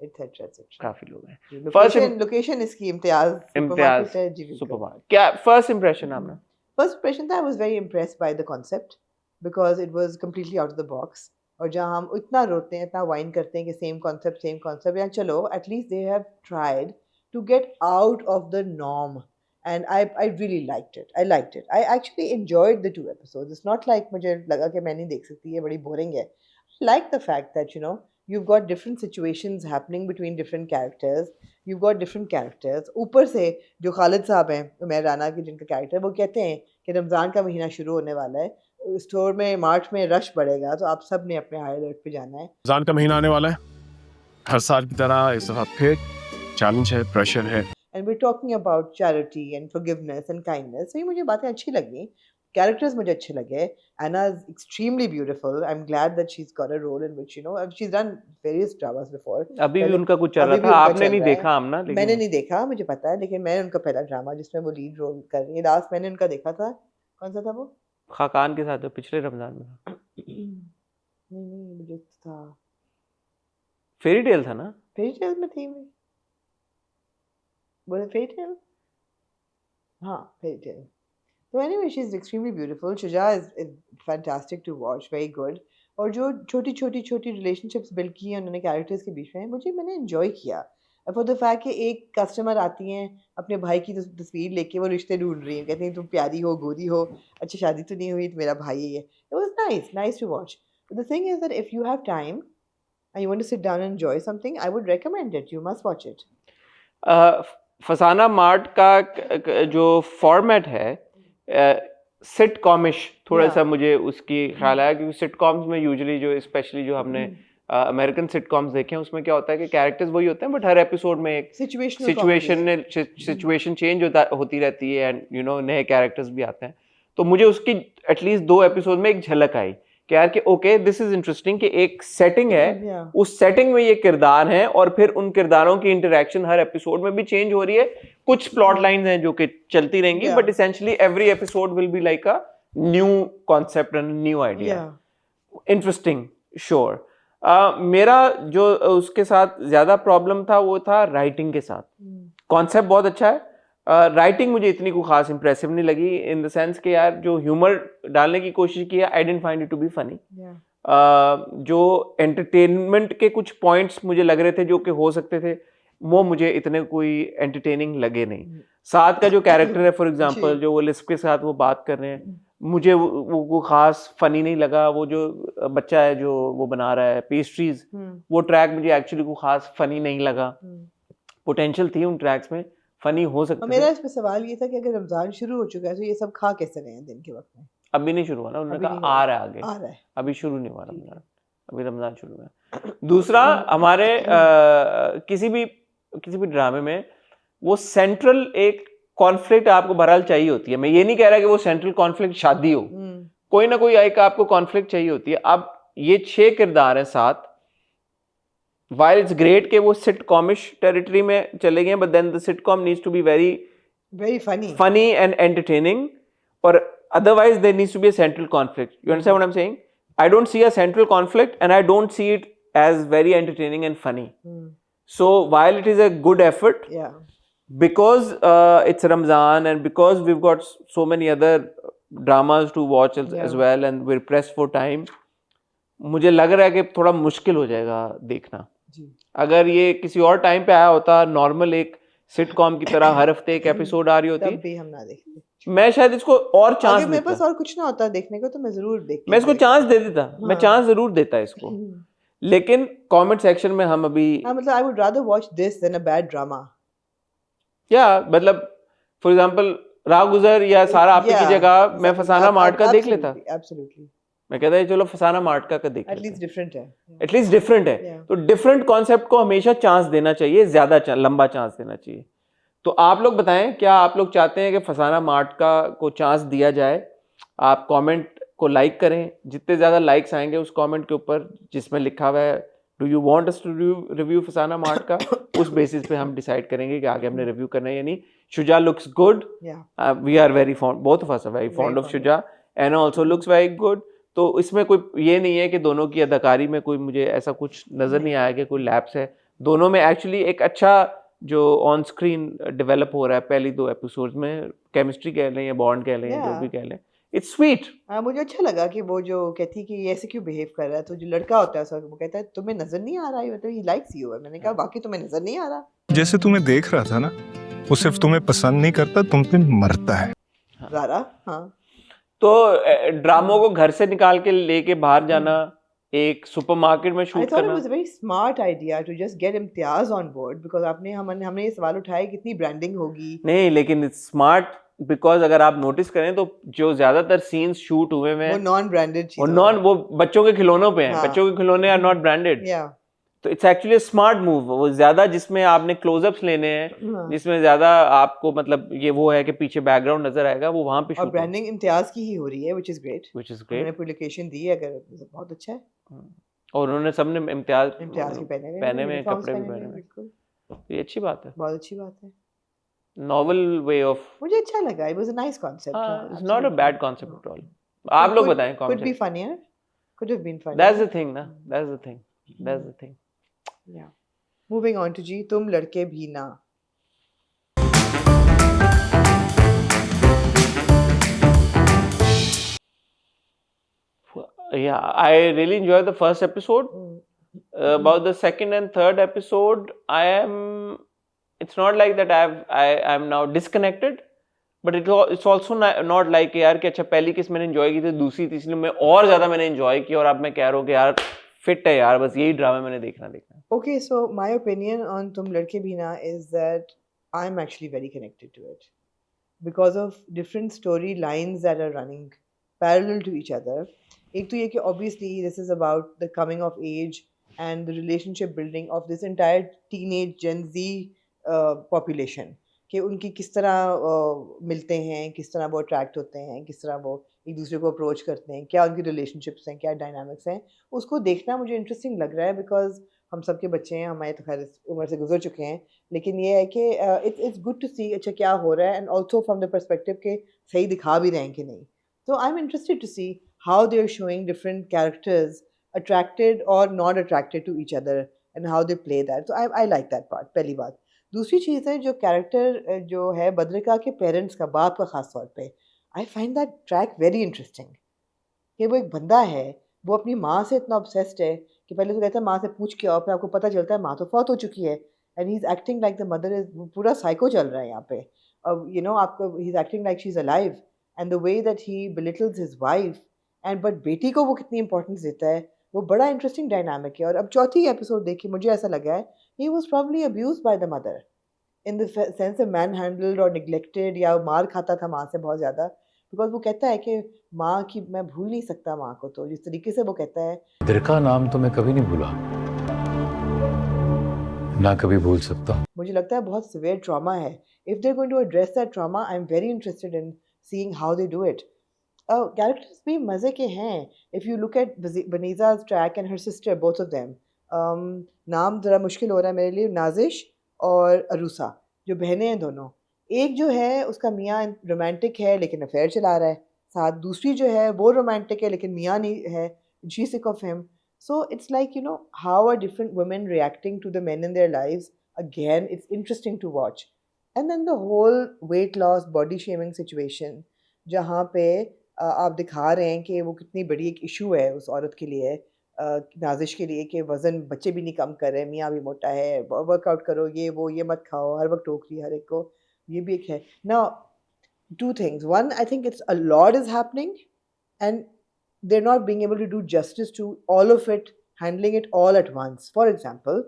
एटसेट्रा काफी लोग हैं। फर्स्ट लोकेशन इसकी इम्तियाज सुपरमार्केट। क्या फर्स्ट इंप्रेशन आपका? फर्स्ट इंप्रेशन था I was very impressed by the concept because it was completely out of the box. और जहाँ हम इतना रोते हैं इतना वाइन करते हैं कि सेम कॉन्सेप्ट या चलो at least they have tried to get out of the norm and I really liked it. I actually enjoyed the 2 episodes. It's not like मुझे लगा कि मैं नहीं देख सकती ये बड़ी boring है. I like the fact that you've got different situations happening between different characters. You've got different characters. ऊपर से जो खालिद साहब हैं उमैर राना के जिनका कैरेक्टर वो कहते हैं कि रमज़ान का महीना शुरू होने वाला है स्टोर में मार्च में रश बढ़ेगा तो आप सब ने अपने हाई अलर्ट पे जाना है। रमज़ान का महीना आने वाला है हर साल की तरह इस दफ़ा फिर चैलेंज है प्रेशर है and we're talking about charity and forgiveness and kindness. So ये मुझे बातें अच्छी लगी characters मुझे अच्छे लगे Anna is extremely beautiful. I'm glad that she's got a role in which she's done various dramas before. अभी भी उनका कुछ चल रहा था आपने नहीं देखा हम ना मैंने नहीं देखा मुझे पता है लेकिन मैंने उनका पहला ड्रामा जिसमें वो लीड रोल कर रही है लास्ट मैंने उनका देखा था कौन सा था वो खाकान के साथ पिछले रमजान में नहीं मुझे था फेरी टेल था ना फेरी टेल में थी मैं बोले फेरी टेल हाँ fairy tale So anyway, she's extremely beautiful. Shuja is fantastic to watch, very good. और जो छोटी relationships build की हैं उन्होंने characters के बीच में मैंने enjoy किया. For the fact कि एक customer आती हैं अपने भाई की तस्वीर लेके वो रिश्ते ढूंढ रही हैं कहती हैं तुम प्यारी हो गोरी हो अच्छा शादी तो नहीं हुई तो मेरा भाई है। It was nice to watch. But the thing is that if you have time and you want to sit down and enjoy something, I would recommend it. You must watch it. Fasana Mart का जो फॉर्मेट है सिटकॉमिश थोड़ा सा मुझे उसकी ख्याल आया क्योंकि सिटकॉम्स में यूजुअली जो स्पेशली जो हमने अमेरिकन सिटकॉम्स देखे हैं उसमें क्या होता है कि कैरेक्टर्स वही होते हैं बट हर एपिसोड में एक सिचुएशन चेंज होती रहती है एंड नए कैरेक्टर्स भी आते हैं। तो मुझे उसकी एटलीस्ट 2 एपिसोड में एक झलक आई कि यार कि ओके दिस इज इंटरेस्टिंग कि एक सेटिंग है उस सेटिंग में ये किरदार हैं और फिर उन किरदारों की इंटरेक्शन हर एपिसोड में भी चेंज हो रही है। कुछ प्लॉट लाइंस हैं जो कि चलती रहेंगी but essentially every episode will be like a new concept and new idea. Interesting sure. मेरा जो उसके साथ ज्यादा प्रॉब्लम था वो था राइटिंग के साथ। कॉन्सेप्ट बहुत अच्छा है राइटिंग मुझे इतनी कोई खास इंप्रेसिव नहीं लगी इन द सेंस कि यार जो ह्यूमर डालने की कोशिश की है I didn't find it to be funny. जो एंटरटेनमेंट के कुछ पॉइंट्स मुझे लग रहे थे जो कि हो सकते थे वो मुझे इतने कोई एंटरटेनिंग लगे नहीं। साथ का जो कैरेक्टर है फॉर एग्जांपल जो वो लिस्प के साथ वो बात कर रहे हैं मुझे वो खास फनी नहीं लगा। वो जो बच्चा है जो वो बना रहा है पेस्ट्रीज वो ट्रैक मुझे एक्चुअली कोई खास फनी नहीं लगा। पोटेंशियल थी उन ट्रैक्स में फनी हो सकता है। मेरा इस पे सवाल ये था कि अगर रमजान शुरू हो चुका है तो ये सब खा कैसे रहे हैं दिन के वक्त में? अभी नहीं शुरू हुआ ना उन्होंने कहा आ रहा है आगे अभी शुरू नहीं हुआ रमजान अभी रमजान शुरू हुआ। दूसरा हमारे किसी भी ड्रामे में वो सेंट्रल एक कॉन्फ्लिक्ट आपको बहरहाल चाहिए होती है। मैं ये नहीं कह रहा कि वो सेंट्रल कॉन्फ्लिक्ट शादी हो कोई ना कोई एक आपको कॉन्फ्लिक्ट चाहिए होती है। अब ये 6 किरदार हैं 7 while it's great कि वो सिटकॉमिश टेरिटरी में चले गए but then the sitcom needs to be very funny and entertaining or otherwise there needs to be a central conflict. You understand what I'm saying? I don't see a central conflict and I don't see it as very entertaining and funny. So while it is a good effort because it's Ramzan and because we've got so many other dramas to watch as well and we're pressed for time मुझे लग रहा है कि थोड़ा मुश्किल हो जाएगा देखना। जी अगर ये किसी और टाइम पे आया होता, नॉर्मल एक सिटकॉम की तरह हर हफ्ते एक एपिसोड आ रही तब होती, भी हम ना देखते। मैं शायद इसको और चांस अगर मेरे देता, पास और कुछ ना होता देखने को तो मैं जरूर देखती मैं इसको चांस दे देता, मैं हाँ। चांस जरूर देता इसको। लेकिन कमेंट सेक्शन में हम अभी हाँ मतलब I would rather watch this than a bad drama. या मतलब फॉर एग्जांपल राह गुजर या सारा आपी की जगह मैं फसाना मार्ट का देख लेता। एब्सोल्युटली मैं कहता है चलो फसाना मार्ट का देख एटलीस्ट लेते हैं, डिफरेंट है। एटलीस्ट डिफरेंट है। Yeah. तो डिफरेंट कॉन्सेप्ट को हमेशा चांस देना चाहिए, ज्यादा लंबा चांस देना चाहिए। तो आप लोग बताएं, क्या आप लोग चाहते हैं कि फसाना मार्ट का को चांस दिया जाए? आप कमेंट को लाइक करें, जितने ज्यादा लाइक्स आएंगे उस कमेंट के ऊपर जिसमें लिखा हुआ है do you want us to review Fasana Mart का, उस बेसिस पे हम डिसाइड करेंगे कि आगे हमने रिव्यू करना है या नहीं। Shuja looks good, we are very fond, both of us are very fond of Shuja, Aina also looks very good. तो इसमें कोई ये नहीं है कि दोनों की अदाकारी में कोई मुझे ऐसा कुछ नजर नहीं आया कि कोई लैप्स है। दोनों में एक्चुअली एक अच्छा जो ऑन स्क्रीन डेवलप हो रहा है पहली 2 एपिसोड्स में, केमिस्ट्री कह लें या बॉन्ड कह लें, जो भी कह लें, इट्स स्वीट। मुझे अच्छा लगा कि वो जो कहती कि ये ऐसे क्यों बिहेव कर रहा है, तो जो लड़का होता है वो कहता है तुम्हें नजर नहीं आ रहा है, मतलब ही लाइक्स यू। मैंने कहा बाकी तुम्हें नजर नहीं आ रहा। जैसे तुम्हें देख रहा था ना, वो सिर्फ तुम्हें पसंद नहीं करता, तुम पे मरता है। ज़ारा हाँ तो ड्रामों को घर से निकाल के लेके बाहर जाना, एक सुपरमार्केट में I शूट thought it करना, was a very smart idea to just get Imtiaz on board because हमने ये सवाल उठाया कितनी ब्रांडिंग होगी। नहीं लेकिन इट्स स्मार्ट बिकॉज अगर आप नोटिस करें तो जो ज्यादातर सीन्स शूट हुए हुए वो हैं नॉन ब्रांडेड वो बच्चों के खिलौनों पे हैं, हाँ। बच्चों के खिलौने आर नॉट ब्रांडेड। या तो इट्स एक्चुअली स्मार्ट मूव। वो ज्यादा जिसमें आपने क्लोजअप्स लेने हैं, हाँ। जिसमें ज्यादा आपको मतलब ये वो है कि पीछे बैकग्राउंड नजर आएगा, वो वहां पे और शूट ब्रांडिंग इम्तियाज की ही हो रही है, which is great। Which is उन्होंने ग्रेट। पूरी लोकेशन दी है, अगर बहुत अच्छा है। और उन्होंने सबने इम्तियाज की पहने हुए uniforms कपड़े भी हुए, पहने हुए, बिल्कुल ये अच्छी बात है। बहुत अच्छी बात है। नॉवल वे ऑफ, मुझे अच्छा लगा, it was a nice concept। It's not a bad concept at all. आप लोग बताएं could be concept. funnier, could have been funnier। That's the thing ना, that's the thing, that's the thing. Yeah। Moving on to जी, तुम लड़के भी ना। Yeah, I really enjoyed the first episode. About the second and third episode, it's not like that I'm now disconnected, but it's also not like यार कि अच्छा पहली किस मैंने enjoy की थी, दूसरी तीसरी में और ज़्यादा मैंने enjoy की, और अब मैं कह रहा हूँ कि यार fit है यार, बस यही ड्रामा मैंने देखना। Okay, so my opinion on तुम लड़के भी ना is that I'm actually very connected to it because of different storylines that are running parallel to each other. एक तो ये कि obviously this is about the coming of age and the relationship building of this entire teenage Gen Z population, कि उनकी किस तरह मिलते हैं, किस तरह वो अट्रैक्ट होते हैं, किस तरह वो एक दूसरे को अप्रोच करते हैं, क्या उनकी रिलेशनशिप्स हैं, क्या डायनामिक्स हैं, उसको देखना मुझे इंटरेस्टिंग लग रहा है। बिकॉज हम सबके बच्चे हैं, हमारे तो खैर इस उम्र से गुजर चुके हैं, लेकिन ये है कि इट्स गुड टू सी अच्छा क्या हो रहा है, and also from the perspective के सही दिखा भी रहे हैं कि नहीं। तो I am interested to see how they are showing different characters attracted और not attracted to each other and how they play that. तो आई लाइक दैट पार्ट, पहली बात। दूसरी चीज़ है जो कैरेक्टर जो है बद्रिका के पेरेंट्स का, बाप का ख़ास तौर पे, I find that track very interesting. कि वो एक बंदा है, वो अपनी माँ से इतना ऑब्सेस्ड है कि पहले तो कहता है माँ से पूछ के आओ, फिर आपको पता चलता है माँ तो फौत हो चुकी है, and he is acting like the mother is, पूरा साइको चल रहा है यहाँ पे। अब यू नो आपको he is acting like she is alive, and the way that he belittles his wife, and but बेटी को वो कितनी इंपॉर्टेंस देता है, वो बड़ा इंटरेस्टिंग डायनामिक है। और अब चौथी एपिसोड देखी, मुझे ऐसा लगा है he was probably abused by the mother in the sense of man handled और निगलेक्टेड, या मार खाता था माँ से बहुत ज़्यादा। बिकॉज वो कहता है कि माँ की मैं भूल नहीं सकता माँ को, तो जिस तरीके से वो कहता है, बद्रिका नाम तो मैं कभी नहीं भूला, ना कभी भूल सकता। मुझे लगता है बहुत सिवियर ट्रॉमा है। If they are going to address that trauma, I am very interested in seeing how they do it. Characters भी मज़े के हैं। If you look at Baneeza's track and her sister, both of them, नाम ज़रा मुश्किल हो रहा है मेरे लिए, नाजिश और अरूसा, जो बहनें हैं दोनों। एक जो है उसका मियाँ रोमांटिक है लेकिन अफेयर चला रहा है साथ, दूसरी जो है वो रोमांटिक है लेकिन मियाँ नहीं है, she sick of him. So it's like you know how are different women reacting to the men in their lives. Again it's interesting to watch. And then the whole weight loss body shaming situation, जहाँ पे आप दिखा रहे हैं कि वो कितनी बड़ी एक इशू है उस औरत के लिए, नाजिश के लिए कि वज़न बच्चे भी नहीं कम कर रहे, मियाँ भी मोटा है, वर्कआउट करो, ये वो, ये मत खाओ, हर वक्त टोक रही है हर एक को, ये भी एक है। Now 2 things, one, I think it's a lot is happening and they're not being able to do justice to all of it, handling it all at once. For example,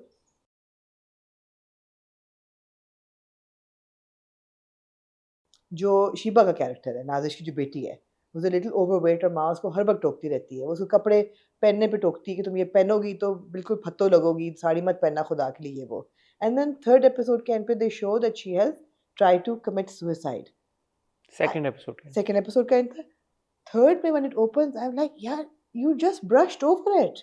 जो शीबा का कैरेक्टर है, नाजिश की जो बेटी है, वो लिटिल ओवरवेट और माँ उसको हर वक्त टोकती रहती है। वो उसको कपड़े पहनने पे टोकती है कि तुम ये पहनोगी तो बिल्कुल फत्तो लगोगी, साड़ी मत पहनना खुदा के लिए वो। एंड देन थर्ड एपिसोड के एंड पे they show that she has try to commit suicide. Second episode second episode का एंड पे थर्ड में when it opens I am like यार you just brushed over it,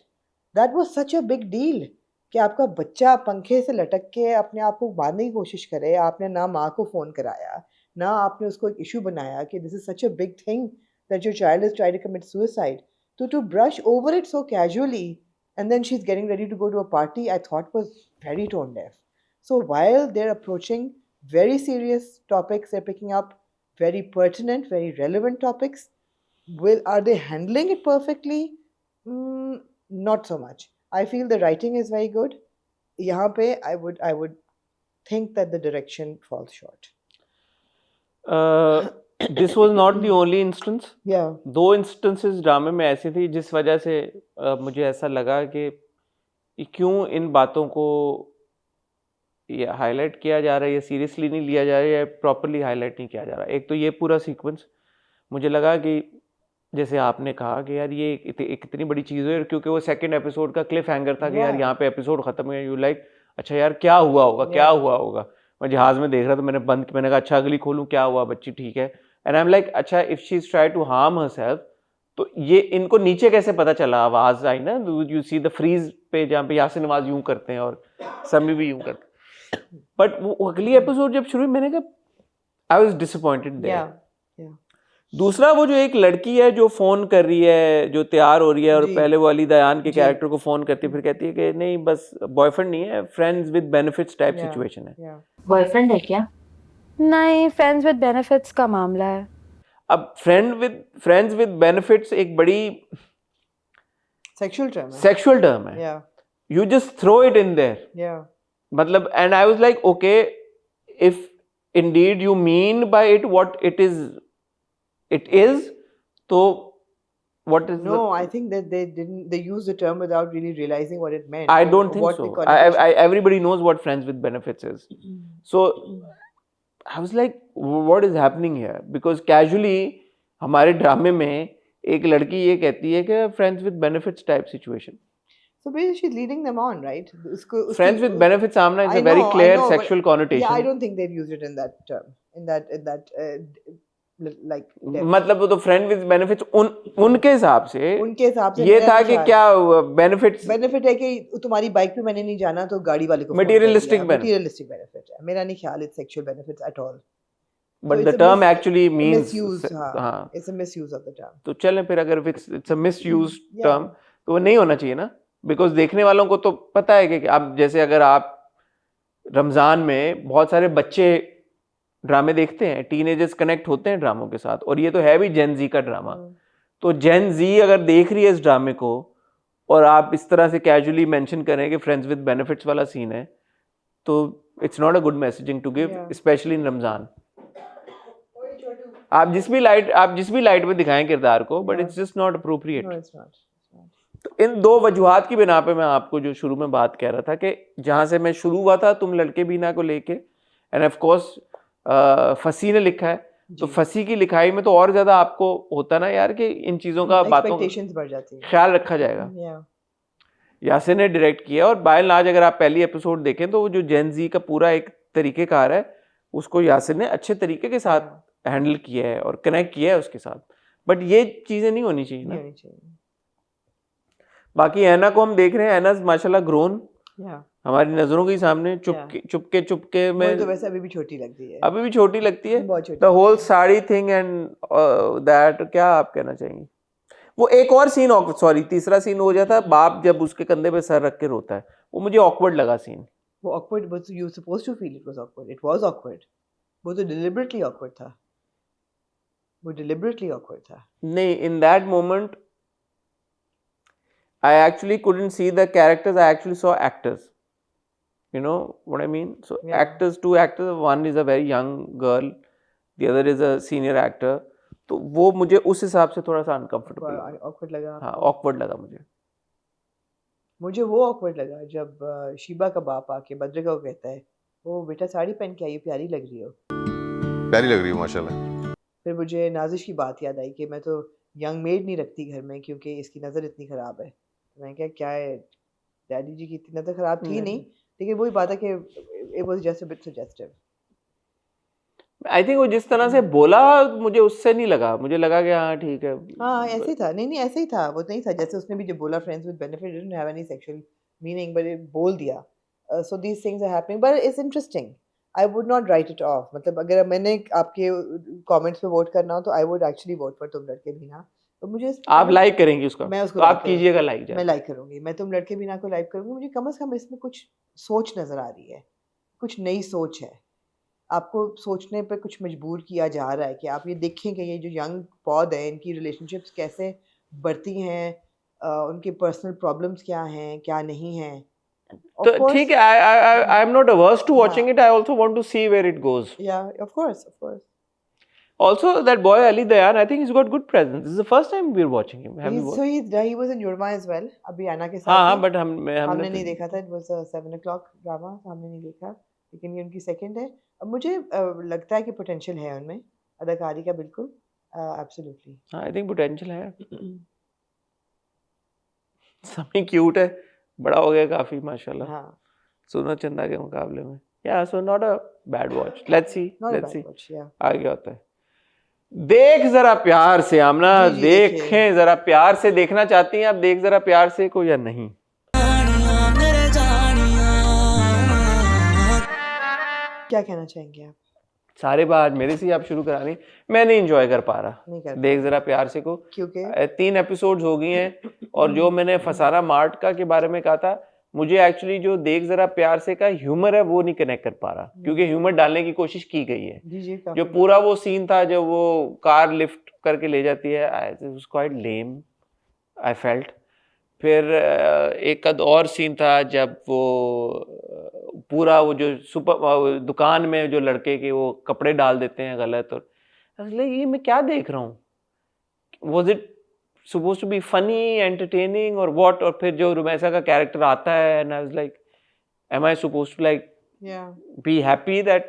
that was such a big deal कि आपका बच्चा पंखे से लटक के अपने आप को मारने की कोशिश करे, आपने ना माँ को फ़ोन कराया, ना आपने उसको एक इशू बनाया कि this is such a big thing that your child is trying to commit suicide, तो to brush over it so casually and then she's getting ready to go to a party, I thought was very tone deaf. So while they're approaching very serious topics, they're picking up very pertinent, very relevant topics, are they handling it perfectly? Not so much. I feel the writing is very good. यहाँ पे I would think that the direction falls short. This was not the only instance. Yeah. 2 instances ड्रामे में ऐसी थी जिस वजह से मुझे ऐसा लगा कि क्यों इन बातों को ये हाईलाइट किया जा रहा है, ये सीरियसली नहीं लिया जा रहा है, या प्रॉपरली हाईलाइट नहीं किया जा रहा। एक तो ये पूरा सीक्वेंस मुझे लगा कि जैसे आपने कहा कि यार ये एक इतनी बड़ी चीज़ है, क्योंकि वो सेकंड एपिसोड का क्लिफ हैंगर था कि यार यहाँ पे एपिसोड खत्म है, यू लाइक अच्छा यार क्या हुआ होगा, क्या हुआ होगा। मैं जहाज में देख रहा था, मैंने कहा अच्छा अगली खोलूँ, क्या हुआ, बच्ची ठीक है। एंड आई एम लाइक अच्छा if she is try to harm herself, तो ये इनको नीचे कैसे पता चला, आवाज आई ना, यू सी द फ्रीज पे जहाँ पे यासिन नवाज यूं करते हैं और समी भी यूं करते हैं। बट वो अगली एपिसोड जब शुरू हुई, मैंने कहा आई वाज डिसअपॉइंटेड देयर। दूसरा वो जो एक लड़की है जो फोन कर रही है, जो तैयार हो रही है और पहले वो अली दयान के कैरेक्टर को फोन करती है, फिर कहती है कि नहीं बस बॉयफ्रेंड नहीं है, friends with benefits type situation है। बॉयफ्रेंड है क्या? नहीं, फ्रेंड्स विद बेनिफिट्स का मामला है। अब फ्रेंड्स विद बेनिफिट्स एक बड़ी सेक्सुअल टर्म है। You just throw it in there, मतलब and I was like okay if indeed you mean by it what it is, so what is no I think that they used the term without really realizing what it meant. I don't think so. Everybody knows what friends with benefits is. So I was like what is happening here, because casually हमारे ड्रामे में एक लड़की ये कहती है कि friends with benefits type situation. So basically she's leading them on, right? Friends with benefits सामने is a very clear sexual connotation. Yeah, I don't think they've used it in that term, in that like मतलब वो तो फ्रेंड विद बेनिफिट्स उनके हिसाब से ये था कि क्या बेनिफिट है कि तुम्हारी बाइक पे मैंने नहीं जाना तो गाड़ी वाले को मटेरियलिस्टिक बेनिफिट है। मेरा नहीं ख्याल it's sexual benefits at all, but the term actually means हां it's a misuse of the term. तो चलें फिर अगर इट्स अ मिसयूज टर्म तो वो नहीं होना चाहिए ना, बिकॉज देखने वालों को तो पता है कि आप जैसे अगर आप रमजान में बहुत सारे बच्चे ड्रामे देखते हैं, टीनेजर्स कनेक्ट होते हैं ड्रामों के साथ, और ये तो है भी जेन जी का ड्रामा। तो जेन जी अगर देख रही है इस ड्रामे को और आप इस तरह से कैजुअली मेंशन करें कि फ्रेंड्स विद बेनिफिट्स वाला सीन है, तो it's not a good messaging to give, specially in Ramzan. आप जिस भी लाइट में दिखाएं किरदार को, but it's just not appropriate. तो इन 2 वजूहात की बिना पे मैं आपको जो शुरू में बात कह रहा था कि जहां से मैं शुरू हुआ था तुम लड़के बीना को लेके, एंड ऑफ कोर्स फसी ने लिखा है, तो फसी की लिखाई में तो और ज्यादा आपको होता ना यार कि इन चीजों का बातों का ख्याल रखा जाएगा। यासिन ने डायरेक्ट किया, और बाय एंड लार्ज अगर आप पहली एपिसोड देखें तो वो जो जेन जी का पूरा एक तरीकेकार है उसको यासिन ने अच्छे तरीके के साथ हैंडल किया है और कनेक्ट किया है उसके साथ। बट ये चीजें नहीं होनी चाहिए ना। बाकी ऐना को हम देख रहे हैं, ऐना माशाल्लाह ग्रोन हमारी नजरों के सामने चुपके में तो वैसे अभी भी छोटी लगती है, अभी भी छोटी लगती है the whole sari thing and that. क्या आप कहना चाहेंगे? वो एक और सीन, सॉरी तीसरा सीन हो जाता है, बाप जब उसके कंधे पे सर रख के रोता है, वो मुझे ऑकवर्ड लगा सीन। वो awkward, but you supposed to feel it was awkward, it was awkward. वो तो डिलिबरेटली ऑकवर्ड था, वो डिलिबरेटली ऑकवर्ड था। नहीं, in that moment I actually couldn't see the characters. I actually saw actors. You know what I mean? So Yeah. actors, two actors. One is a very young girl. The other is a senior actor. तो वो मुझे उस हिसाब से थोड़ा सा uncomfortable लगा. awkward लगा हाँ, आपको? awkward लगा मुझे. मुझे वो awkward लगा जब शीबा का बाप आके बद्रिका को कहता है, ओ बेटा साड़ी पहन के आई हो, प्यारी लग रही हो. प्यारी लग रही हो माशाल्लाह। फिर मुझे नाजिश की बात याद आई कि मैं तो यंग मेड नहीं रखती घर में क्योंकि इसकी नज़र इतनी ख़राब है. मैं क्या है, डैडी जी की इतनी नज़र ख़राब थी नहीं, लेकिन वही बात है कि it was just a bit suggestive. I think वो जिस तरह से बोला मुझे उससे नहीं लगा. मुझे लगा कि हाँ ठीक है. हाँ ऐसे ही था. नहीं ऐसे ही था. वो नहीं था जैसे उसने भी जो बोला friends with benefit didn't have any sexual meaning but it बोल दिया. So these things are happening but it's interesting. I would not write it off. मतलब अगर मैंने आपके कमेंट्स पे वोट करना हो तो I would actually vote for तुम लड़के भी ना. तो मुझे आप लाइक करेंगे उसको? मैं उसको तो आप like करूंगी. कीजिएगा लाइक. मैं लाइक करूंगी. मैं तुम लड़के भी ना को लाइक करूंगी. मुझे कम से कम इसमें कुछ सोच नजर आ रही है. कुछ नई सोच है. आपको सोचने पे कुछ मजबूर किया जा रहा है कि आप ये देखें कि ये जो यंग पौध है इनकी रिलेशनशिप्स कैसे बढ़ती हैं, उनके पर्सनल प्रॉब्लम्स क्या हैं क्या नहीं हैं. तो ठीक है. I am not averse to watching it. I also want to see where it goes. Yeah of course. Also, that boy Ali Dayan, I think he's got good presence. This is the first time we're watching him. Have you watched? So he was in Yurma as well. अभी आना के साथ. हाँ, ही. but हमने नहीं देखा था. It was a 7 o'clock drama. हमने नहीं देखा. लेकिन ये उनकी सेकंड है. अब मुझे लगता है कि पोटेंशियल है उनमें अदाकारी का. बिल्कुल एब्सोल्युटली. हाँ, I think potential है. समी क्यूट है. बड़ा हो गया काफी माशाल्लाह. हाँ. सोना चंदा के मुकाबले में. Yeah, so not a bad watch. Let's see. Not a Let's bad see. watch, yeah. आगे होता है. देख जरा प्यार से आमना. जी, जी, देखिए. देखें जरा प्यार से. देखना चाहती हैं आप देख जरा प्यार से को या नहीं? क्या कहना चाहेंगे आप? सारे बात मेरे से ही आप शुरू करा रही. मैं नहीं एंजॉय कर पा रहा. नहीं कर देख जरा प्यार से को. क्योंकि 3 एपिसोड्स हो गई हैं और जो मैंने फसाना मार्ट के बारे में कहा था, मुझे एक्चुअली जो देख जरा प्यार से का ह्यूमर है वो नहीं कनेक्ट कर पा रहा. क्योंकि ह्यूमर डालने की कोशिश की गई है. जी जो पूरा वो सीन था जब वो कार लिफ्ट करके ले जाती है, it was quite lame I felt. फिर एक और सीन था जब वो पूरा वो जो सुपर दुकान में जो लड़के के वो कपड़े डाल देते हैं गलत. और ये मैं क्या देख रहा हूँ? Was it supposed to be funny, entertaining or what? और फिर जो रुमैसा का कैरेक्टर आता है and I was like, am I supposed to like yeah. be happy that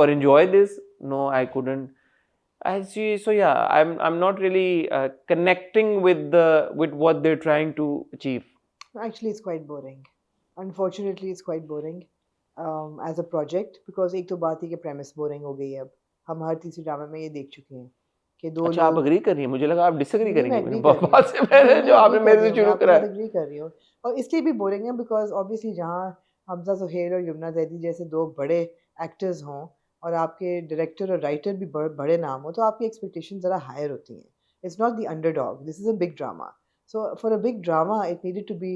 or enjoy this? No, I couldn't. I see. So yeah, I'm not really connecting with what they're trying to achieve. Actually, it's quite boring. Unfortunately, it's quite boring as a project because एक तो बात ही कि premise boring हो गई है. अब हम हर तीसरी ड्रामा में ये देख चुके हैं कि दो अच्छा, आप अग्री कर रही हैं? मुझे लगा आप डिसएग्री करेंगे. मैं बहुत से मैंने जो आपने मेरे से शुरू करा है. एग्री कर रही हूँ. और इसलिए भी बोरिंग है बिकॉज ऑब्वियसली जहाँ हमजा सुहेल और यमुना जैदी जैसे दो बड़े एक्टर्स हों और आपके डायरेक्टर और राइटर भी बड़े नाम हो तो आपकी एक्सपेक्टेशन ज़रा हायर होती हैं. It's not the underdog. This is a big drama. So for a big drama it needed to be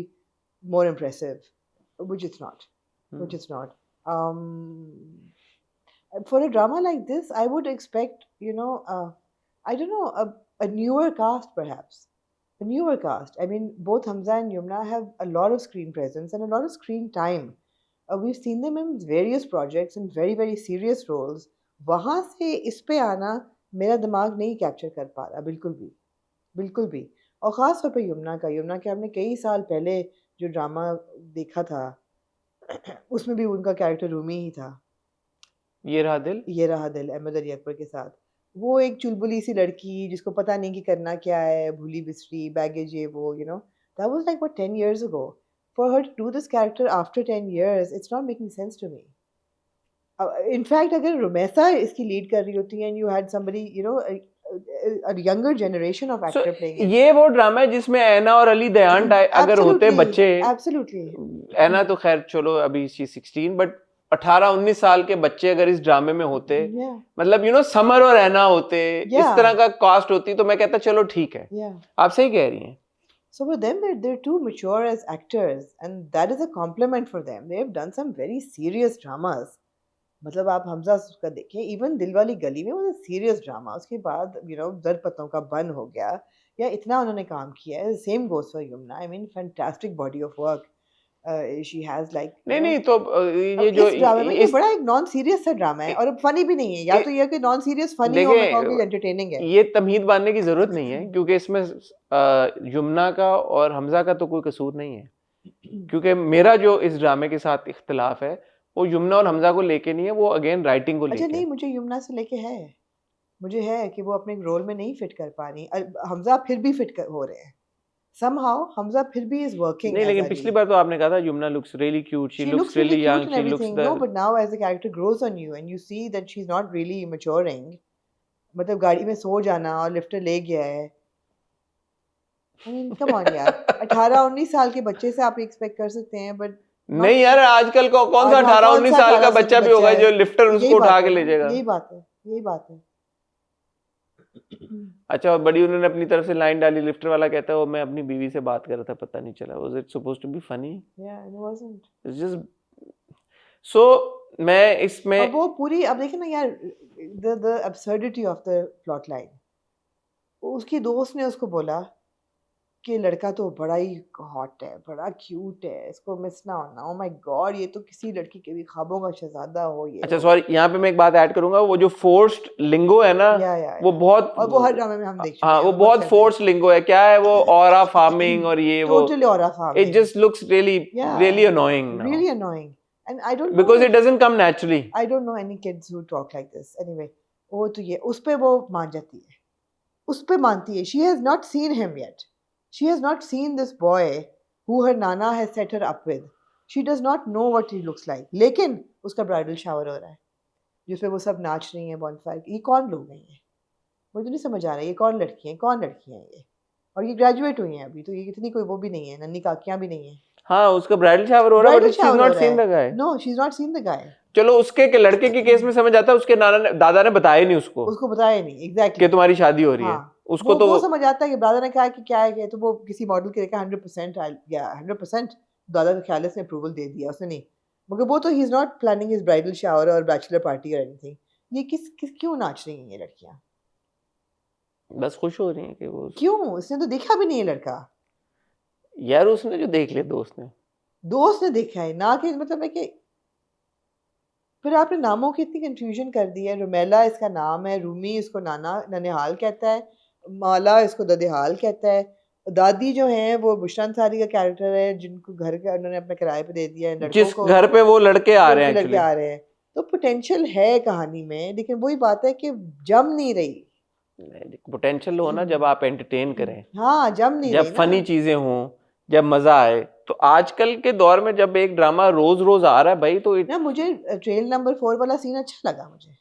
more impressive, which it's not. For a drama like this, I would expect, I don't know, a newer cast perhaps. A newer cast. I mean, both Hamza and Yumna have a lot of screen presence and a lot of screen time. We've seen them in various projects in very, very serious roles. वहाँ से इस पे आना मेरा दिमाग नहीं कैप्चर कर पा रहा बिल्कुल भी. और ख़ास तौर पे यमुना के हमने कई साल पहले जो ड्रामा देखा था उसमें भी उनका कैरेक्टर रूमी ही था. ये रहा दिल अहमद अली अकबर के साथ. वो एक चुलबुली सी लड़की जिसको पता नहीं कि करना क्या है, भूली बिसरी, बैगेज ये वो, that was like what 10 years ago. For her to do this character after 10 years, it's not making sense to me. In fact, अगर रुमैसा इसकी लीड कर रही होती and you had somebody, a younger generation of actor playing it. ये वो ड्रामा है जिसमें ऐना और अली दयान अगर होते बच्चे. Absolutely. ऐना तो खैर चलो अभी 16 बट 18-19 साल के बच्चे अगर इस ड्रामे में होते, मतलब समर और ऐना होते, इस तरह का कास्ट होती तो मैं कहता चलो ठीक है. आप सही कह रही हैं. So for them, they're too mature as actors, and that is a compliment for them. They have done some very serious dramas. मतलब आप हमजा का देखें, even दिलवाली गली में was a serious drama. उसके बाद जर पत्तों का बन हो गया, या इतना उन्होंने काम किया है. Same goes for Yumna. I mean, fantastic body of work. She has like. नहीं तो ये जो इस ड्रामे में ये इस बड़ा एक नॉन सीरियस सा ड्रामा है और फनी भी नहीं है. या तो ये कि नॉन सीरियस फनी हो, मैं कहूँगी एंटरटेनिंग है. ये तमहीद बांधने की जरूरत नहीं है क्योंकि इसमें यमुना का और हमजा का तो कोई कसूर नहीं है. क्योंकि मेरा जो इस ड्रामे के साथ इख्तिलाफ है वो यमुना और हमजा को लेके नहीं है, वो अगेन राइटिंग को लेके. अच्छा नहीं, मुझे यमुना से लेके है. मुझे है कि वो अपने रोल में नहीं फिट कर पा रही. हमजा फिर भी फिट हो रहे हैं. Somehow Hamza फिर भी is working. नहीं, लेकिन पिछली बार तो आपने कहा था Yamuna looks really cute, she looks really young, she looks the. No, but now as the character grows on you and you see that she's not really maturing. मतलब गाड़ी में सो जाना और लिफ्टर ले गया है. I mean, come on यार. 18-19 साल के बच्चे से आप एक्सपेक्ट कर सकते हैं, but नहीं यार, आजकल को कौन सा 18-19 साल का बच्चा भी होगा जो लिफ्टर उसको उठा के ले जाएगा. यही बात है. अच्छा, और बड़ी उन्होंने अपनी तरफ से लाइन डाली, लिफ्टर वाला कहता है वो मैं अपनी बीवी से बात कर रहा था, पता नहीं चला. Was it supposed to be funny? Yeah, it wasn't. It's just so मैं इसमें अब वो पूरी, अब देखिए ना यार, the absurdity of the plot line. उसकी दोस्त ने उसको बोला कि लड़का तो बड़ा ही हॉट है, बड़ा क्यूट है, इसको मिस ना होना. ओह माय गॉड, ये तो किसी लड़की के भी ख्वाबों का शहजादा हो ये. अच्छा सॉरी, यहाँ पे मैं एक बात ऐड करूंगा. वो जो फोर्स्ड लिंगो है ना, वो बहुत, और वो हर ड्रामे में हम देख चुके हैं. हाँ, वो बहुत फोर्स्ड लिंगो है. क्या है वो, ऑरा फार्मिंग और ये वो totally aura farming. It just looks really annoying now. Really annoying. And I don't know, because it doesn't come naturally. I don't know any kids who talk like this. Anyway, वो तो ये उस पे वो मान जाती है, उस पे मानती है. She has not seen him yet. She has not seen this boy who her nana has set her up with. She does not know what he looks like. लेकिन उसका ब्राइडल शावर हो रहा है जिसपे वो सब नाच रही हैं बॉनफायर. ये कौन लोग हैं ये? मुझे नहीं समझ आ रहा है ये कौन लड़की हैं ये. और ये ग्रेजुएट हुई हैं अभी, तो ये इतनी कोई वो भी नहीं है, नन्नी काकियां भी नहीं है. हाँ, उसका ब्राइडल शावर हो रहा है, but she's not seen the guy. No, she's not seen the guy. चलो उसके के लड़के के केस में समझ आता है, उसके दादा ने बताया नहीं उसको बताया नहीं. एग्जैक्टली कि तुम्हारी शादी हो रही है. उसको तो वो समझ आता है कि दादा ने कहा कि क्या है, तो वो किसी मॉडल के देखा 100% दादा के ख्याल से अप्रूवल दे दिया उसने. नहीं, मगर वो तो he is not planning his bridal shower और बैचलर पार्टी और एनीथिंग. ये किस क्यों नाच रही हैं ये लड़कियां? बस खुश हो रही हैं कि वो क्यों? उसने तो देखा भी नहीं है लड़का. यार उसने जो देख लिया दोस्त ने देखा है ना, कि मतलब है कि फिर आपने नामों की इतनी कंफ्यूजन कर दी है. रुमेला इसका नाम है, रूमी इसको ननिहाल कहता है, माला इसको ददेहाल कहता है. दादी जो है वो बुशरा अंसारी का कैरेक्टर है, जिनको घर के उन्होंने अपने किराए पे दे दिया है. जिस घर पे वो लड़के आ रहे हैं. तो पोटेंशियल है कहानी में, लेकिन वही बात है कि जम नहीं रही. पोटेंशियल हो ना जब आप एंटरटेन करें. हाँ, जम नहीं रही. जब फनी चीजें हों, जब मजा आए. तो आजकल के दौर में जब एक ड्रामा रोज आ रहा है भाई, तो ना मुझे ट्रेल नंबर 4 वाला सीन अच्छा लगा. मुझे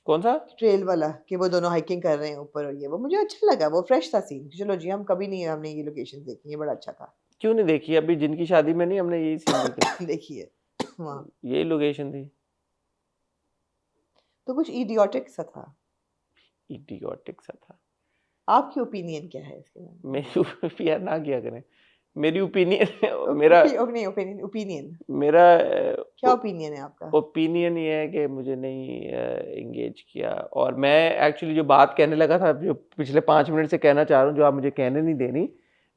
कौन सा ट्रेल वाला, कि वो दोनों हाइकिंग कर रहे हैं ऊपर, और ये वो मुझे अच्छा लगा. वो फ्रेश था सीन. चलो जी, हम कभी नहीं, हमने ये लोकेशन देखी, ये बड़ा अच्छा था. क्यों नहीं देखी? अभी जिनकी शादी में नहीं, हमने यही सीन देखी है वहाँ, यही लोकेशन थी. तो कुछ इडियोटिक सा था. आपकी ओपिनियन क्या है इसके बारे में? मेरी यार ना किया करें. मेरी ओपिनियन मेरा ओपिनियन मेरा क्या ओपिनियन है आपका? ओपिनियन ये है कि मुझे नहीं एंगेज किया. और मैं एक्चुअली जो बात कहने लगा था, जो पिछले 5 मिनट से कहना चाह रहा हूँ, जो आप मुझे कहने नहीं देनी,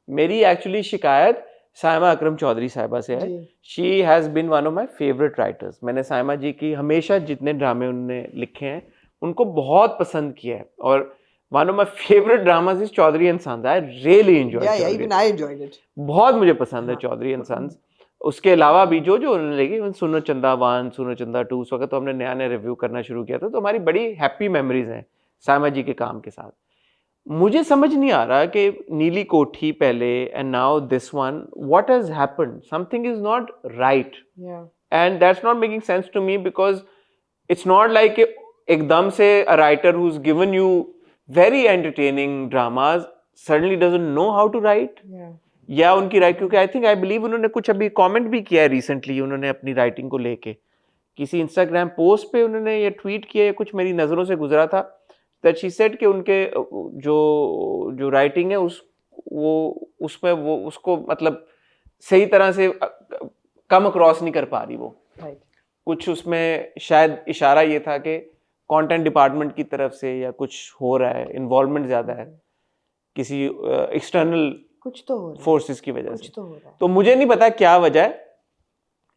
मेरी एक्चुअली शिकायत साइमा अकरम चौधरी साहिबा से है. She has been one of my favourite writers. मैंने साइमा जी की हमेशा जितने ड्रामे उन्होंने लिखे हैं उनको बहुत पसंद किया है. और one of my favorite dramas is Chaudhary and Sons. I really enjoyed it. Yeah, even I enjoyed it. बहुत मुझे पसंद है Chaudhary and Sons. उसके अलावा भी जो उन्होंने लिखी, सुनो चंदा 1, सुनो चंदा 2, उस वक्त तो हमने नया रिव्यू करना शुरू किया था, तो हमारी बड़ी हैप्पी मेमोरीज हैं साइमा जी के काम के साथ. मुझे समझ नहीं आ रहा कि नीली कोठी पहले and now this one, what has happened? Something is not right, and that's not making sense to me, because it's not like एकदम से a writer who is given you very entertaining dramas suddenly doesn't know how to write. या उनकी राइट, क्योंकि आई थिंक, आई बिलीव उन्होंने कुछ अभी कमेंट भी किया है रिसेंटली, उन्होंने अपनी राइटिंग को लेके किसी इंस्टाग्राम पोस्ट पे उन्होंने ये ट्वीट किया है, कुछ मेरी नज़रों से गुजरा था, दैट शी सेड कि उनके जो राइटिंग है उसमें वो उसको मतलब सही तरह से कम क्रॉस नहीं कर पा रही वो. कुछ उसमें शायद इशारा ये था कि कंटेंट डिपार्टमेंट की तरफ से या कुछ हो रहा है, इन्वॉल्वमेंट ज़्यादा है. किसी एक्सटर्नल कुछ तो हो रहा है, फोर्सेस की वजह कुछ से। तो हो रहा है। तो मुझे नहीं पता क्या वजह है,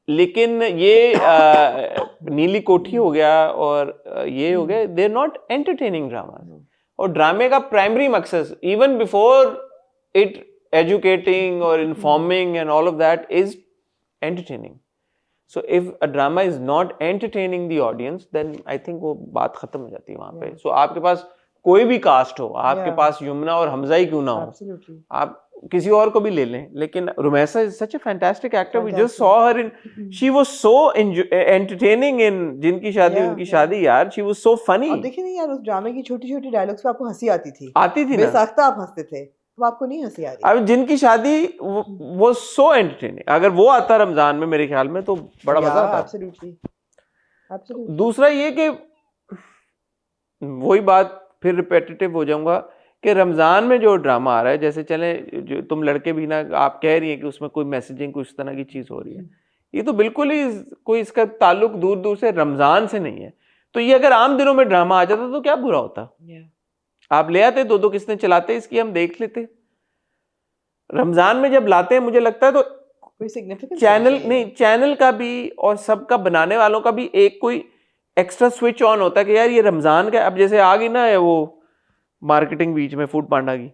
लेकिन ये नीली कोठी हो गया और ये हो गया, they are not entertaining drama. और ड्रामे का प्राइमरी मकसद, इवन बिफोर इट एजुकेटिंग और informing and all of that, is entertaining. So if a drama is not entertaining the audience, then I think वो बात खत्म हो जाती है वहां पे। सो आपके पास कोई भी कास्ट हो, आपके पास यमुना और हमजा ही क्यों ना हो, Absolutely. आप किसी और को भी ले लें, लेकिन Rumaisa is such a fantastic actor. We just saw her in, she was so entertaining in Jinki Shaadi उनकी शादी यार, शी वाज सो फनी। अब देखिए नहीं यार, उस ड्रामे की छोटी-छोटी डायलॉग्स पे आपको हंसी आती थी ना, बेसाख्ता आप हंसते थे, तो आपको नहीं हंसी आ रही। अब जिनकी शादी वो सो एंटरटेनिंग, अगर वो आता रमजान में मेरे ख्याल में तो बड़ा मजा आता। एब्सोल्युटली। दूसरा ये कि वही बात फिर रिपीटेटिव हो जाऊंगा कि रमजान में जो ड्रामा आ रहा है, जैसे चले जो तुम लड़के भी ना, आप कह रही हैं कि उसमें कोई मैसेजिंग कुछ तरह की चीज हो रही है, ये तो बिल्कुल ही कोई इसका ताल्लुक दूर दूर से रमजान से नहीं है। तो ये अगर आम दिनों में ड्रामा आ जाता तो क्या बुरा होता, आप ले आते, दो किस्तें चलाते इसकी, हम देख लेते। रमजान में जब लाते हैं मुझे लगता है तो कोई सिग्निफिकेंस चैनल का भी और सबका बनाने वालों का भी एक कोई एक्स्ट्रा स्विच ऑन होता है कि यार ये रमजान का, अब जैसे आ गई ना वो मार्केटिंग बीच में फूड पांडा की,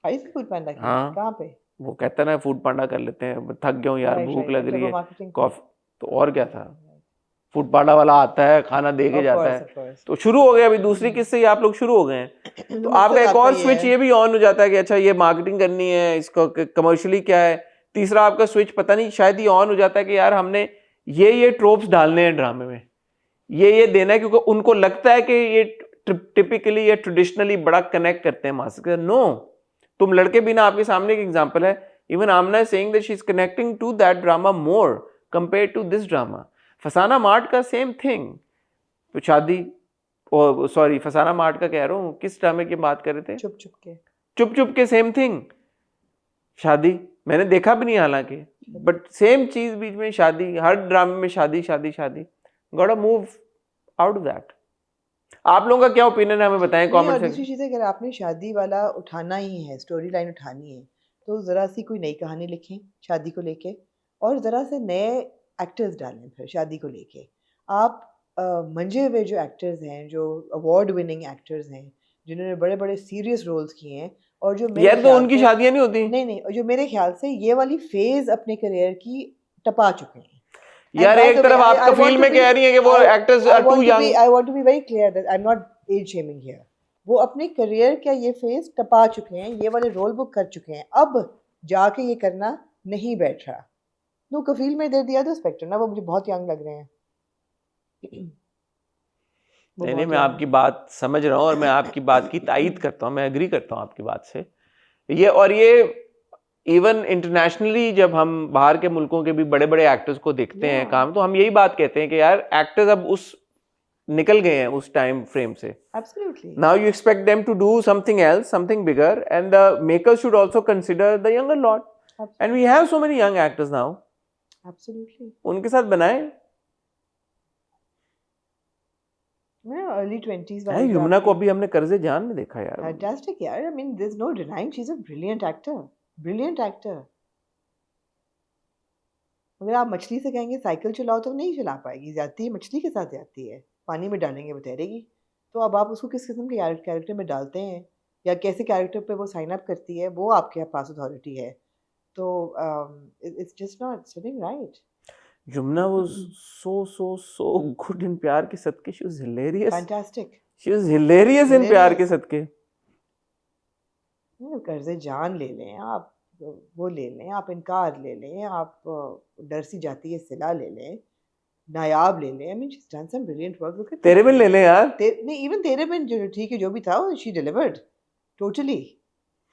फूड पांडा की, हाँ, कहाँ पे वो कहता है ना फूड पांडा कर लेते हैं, थक गया हूँ यार, भूख लग रही है, कॉफी, तो और क्या था, फूड पांडा वाला आता है, खाना दे के जाता है, तो शुरू हो गया। अभी दूसरी किस्से आप लोग शुरू हो गए हैं, तो आपका एक और स्विच ये भी ऑन हो जाता है कि अच्छा ये मार्केटिंग करनी है, इसको कमर्शियली क्या है। तीसरा आपका स्विच पता नहीं शायद ये ऑन हो जाता है कि यार हमने ये ट्रोप्स डालने हैं ड्रामे में, ये देना है, क्योंकि उनको लगता है कि ये टिपिकली या ट्रेडिशनली बड़ा कनेक्ट करते हैं मास के। नो, तुम लड़के भी ना, आपके सामने एक एग्जांपल है, even Amna is saying that she is connecting to that drama more compare to this drama. Fasana Mart का सेम थिंग, तो शादी, और सॉरी फसाना मार्ट का कह रहा हूँ, किस ड्रामे की बात कर रहे थे, चुप चुप के सेम थिंग, शादी मैंने देखा भी नहीं हालांकि, बट सेम चीज बीच में शादी, हर ड्रामे में शादी शादी शादी, got to move out of that. आप लोगों का क्या ओपिनियन है, हमें बताएं कमेंट सेक्शन। दूसरी चीज़ है, अगर आपने शादी वाला उठाना ही है, स्टोरी लाइन उठानी है, तो ज़रा सी कोई नई कहानी लिखें शादी को लेके, और ज़रा से नए एक्टर्स डालें फिर शादी को लेके। आप मंजे हुए जो एक्टर्स हैं, जो अवार्ड विनिंग एक्टर्स हैं, जिन्होंने बड़े बड़े सीरियस रोल्स किए हैं, और जो यार तो उनकी शादियां नहीं होती, नहीं, और जो मेरे ख्याल से ये वाली फेज अपने करियर की टपा चुके हैं। यार एक तरफ आपका फील्ड में कह रही है कि वो actors are too young. I want to be very clear that I am not age shaming here. वो अपने करियर का ये फेज टपा चुके हैं, ये वाले रोल बुक कर चुके हैं, अब जाके ये करना नहीं बैठ रहा। नो, कफील में दे दिया तो स्पेक्ट्रम ना, वो मुझे बहुत यंग लग रहे हैं। नहीं, मैं आपकी बात समझ रहा हूँ और मैं आपकी बात की तायीद करता हूँ, मैं एग्री करता हूँ आपकी बात से। ये इवन इंटरनेशनली जब हम बाहर के मुल्कों के भी बड़े बड़े एक्टर्स को देखते हैं काम, तो हम यही बात कहते हैं कि यार एक्टर्स अब उस निकल गए हैं उस टाइम फ्रेम से। Absolutely. Now you expect them to do something else, something bigger, and the makers should also consider the younger lot. Absolutely. And we have so many young actors now. Absolutely. उनके साथ बनाए। मैं early 20s वाली यमुना को अभी हमने कर्जे जान में देखा यार। Fantastic यार, I mean there's no denying she's a brilliant actor. Brilliant actor. अगर आप मछली से कहेंगे साइकिल चलाओ तो नहीं चला पाएगी, जाती मछली के साथ जाती है, पानी में डालेंगे वो तैरेगी। तो अब आप उसको किस किस्म के कैरेक्टर में डालते हैं या कैसे कैरेक्टर पे वो साइन अप करती है, वो आपके पास अथॉरिटी है। तो it's just not sitting right. Yamuna was so good in प्यार के सदके, she was hilarious. Fantastic. She was hilarious in प्यार के सदके। कर्जे जान ले लें आप, वो ले लें आप, इनकार ले लें आप, डर सी जाती है सिला ले लें, नायाब ले लें। I mean she's done some brilliant work. Look at तेरे बिन ले लें यार। नहीं, even तेरे बिन जो ठीक है जो भी था, she delivered totally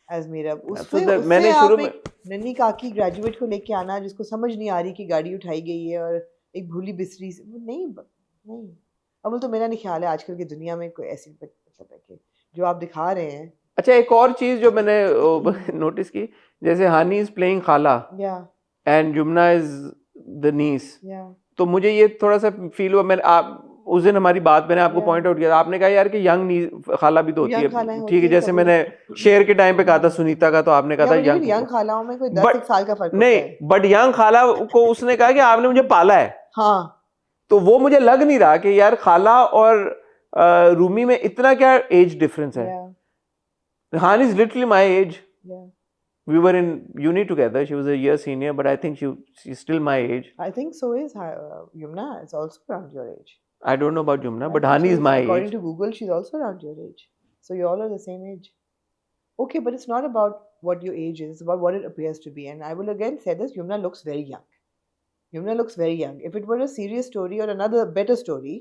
as मेरा। उससे मैंने शुरू में नन्ही काकी ग्रेजुएट को लेके आना जिसको समझ नहीं आ रही कि गाड़ी उठाई गई है और एक भूली बिसरी से, नहीं अमल तो मेरा नहीं ख्याल है आजकल की दुनिया में कोई ऐसी मतलब है कि जो आप दिखा रहे हैं। अच्छा, एक और चीज जो मैंने नोटिस की, जैसे हानी इज प्लेइंग खाला एंड यमुना इज द नीस, तो मुझे ये थोड़ा सा फील हुआ, मैंने आप उस दिन हमारी बात मैंने आपको Yeah. पॉइंट आउट किया था, आपने कहा यार कि यंग खाला भी तो होती Young खालाएं है, होती ठीक है, हैं जैसे कभी। मैंने शेर के टाइम पे कहा था सुनीता का, तो आपने कहा था यंग यंग खालाओं में कोई 10 But- एक साल का फर्क होता नहीं, है। बट यंग खाला को उसने कहा कि आपने मुझे पाला है, हाँ तो वो मुझे लग नहीं रहा कि यार खाला और रूमी में इतना क्या एज डिफरेंस है. yeah, हान is literally my age. yeah. We were in uni together. She was a year senior, but I think she's still my age. I think so is Yumna. It's also around your age. I don't know about Jumna, I but think Hani so is is. my According age. to Google, she's also around your age. So you all are the same age. Okay, but it's not about what your age is. It's about what it appears to be. And I will again say this: Yumna looks very young. Yumna looks very young. If it were a serious story or another better story,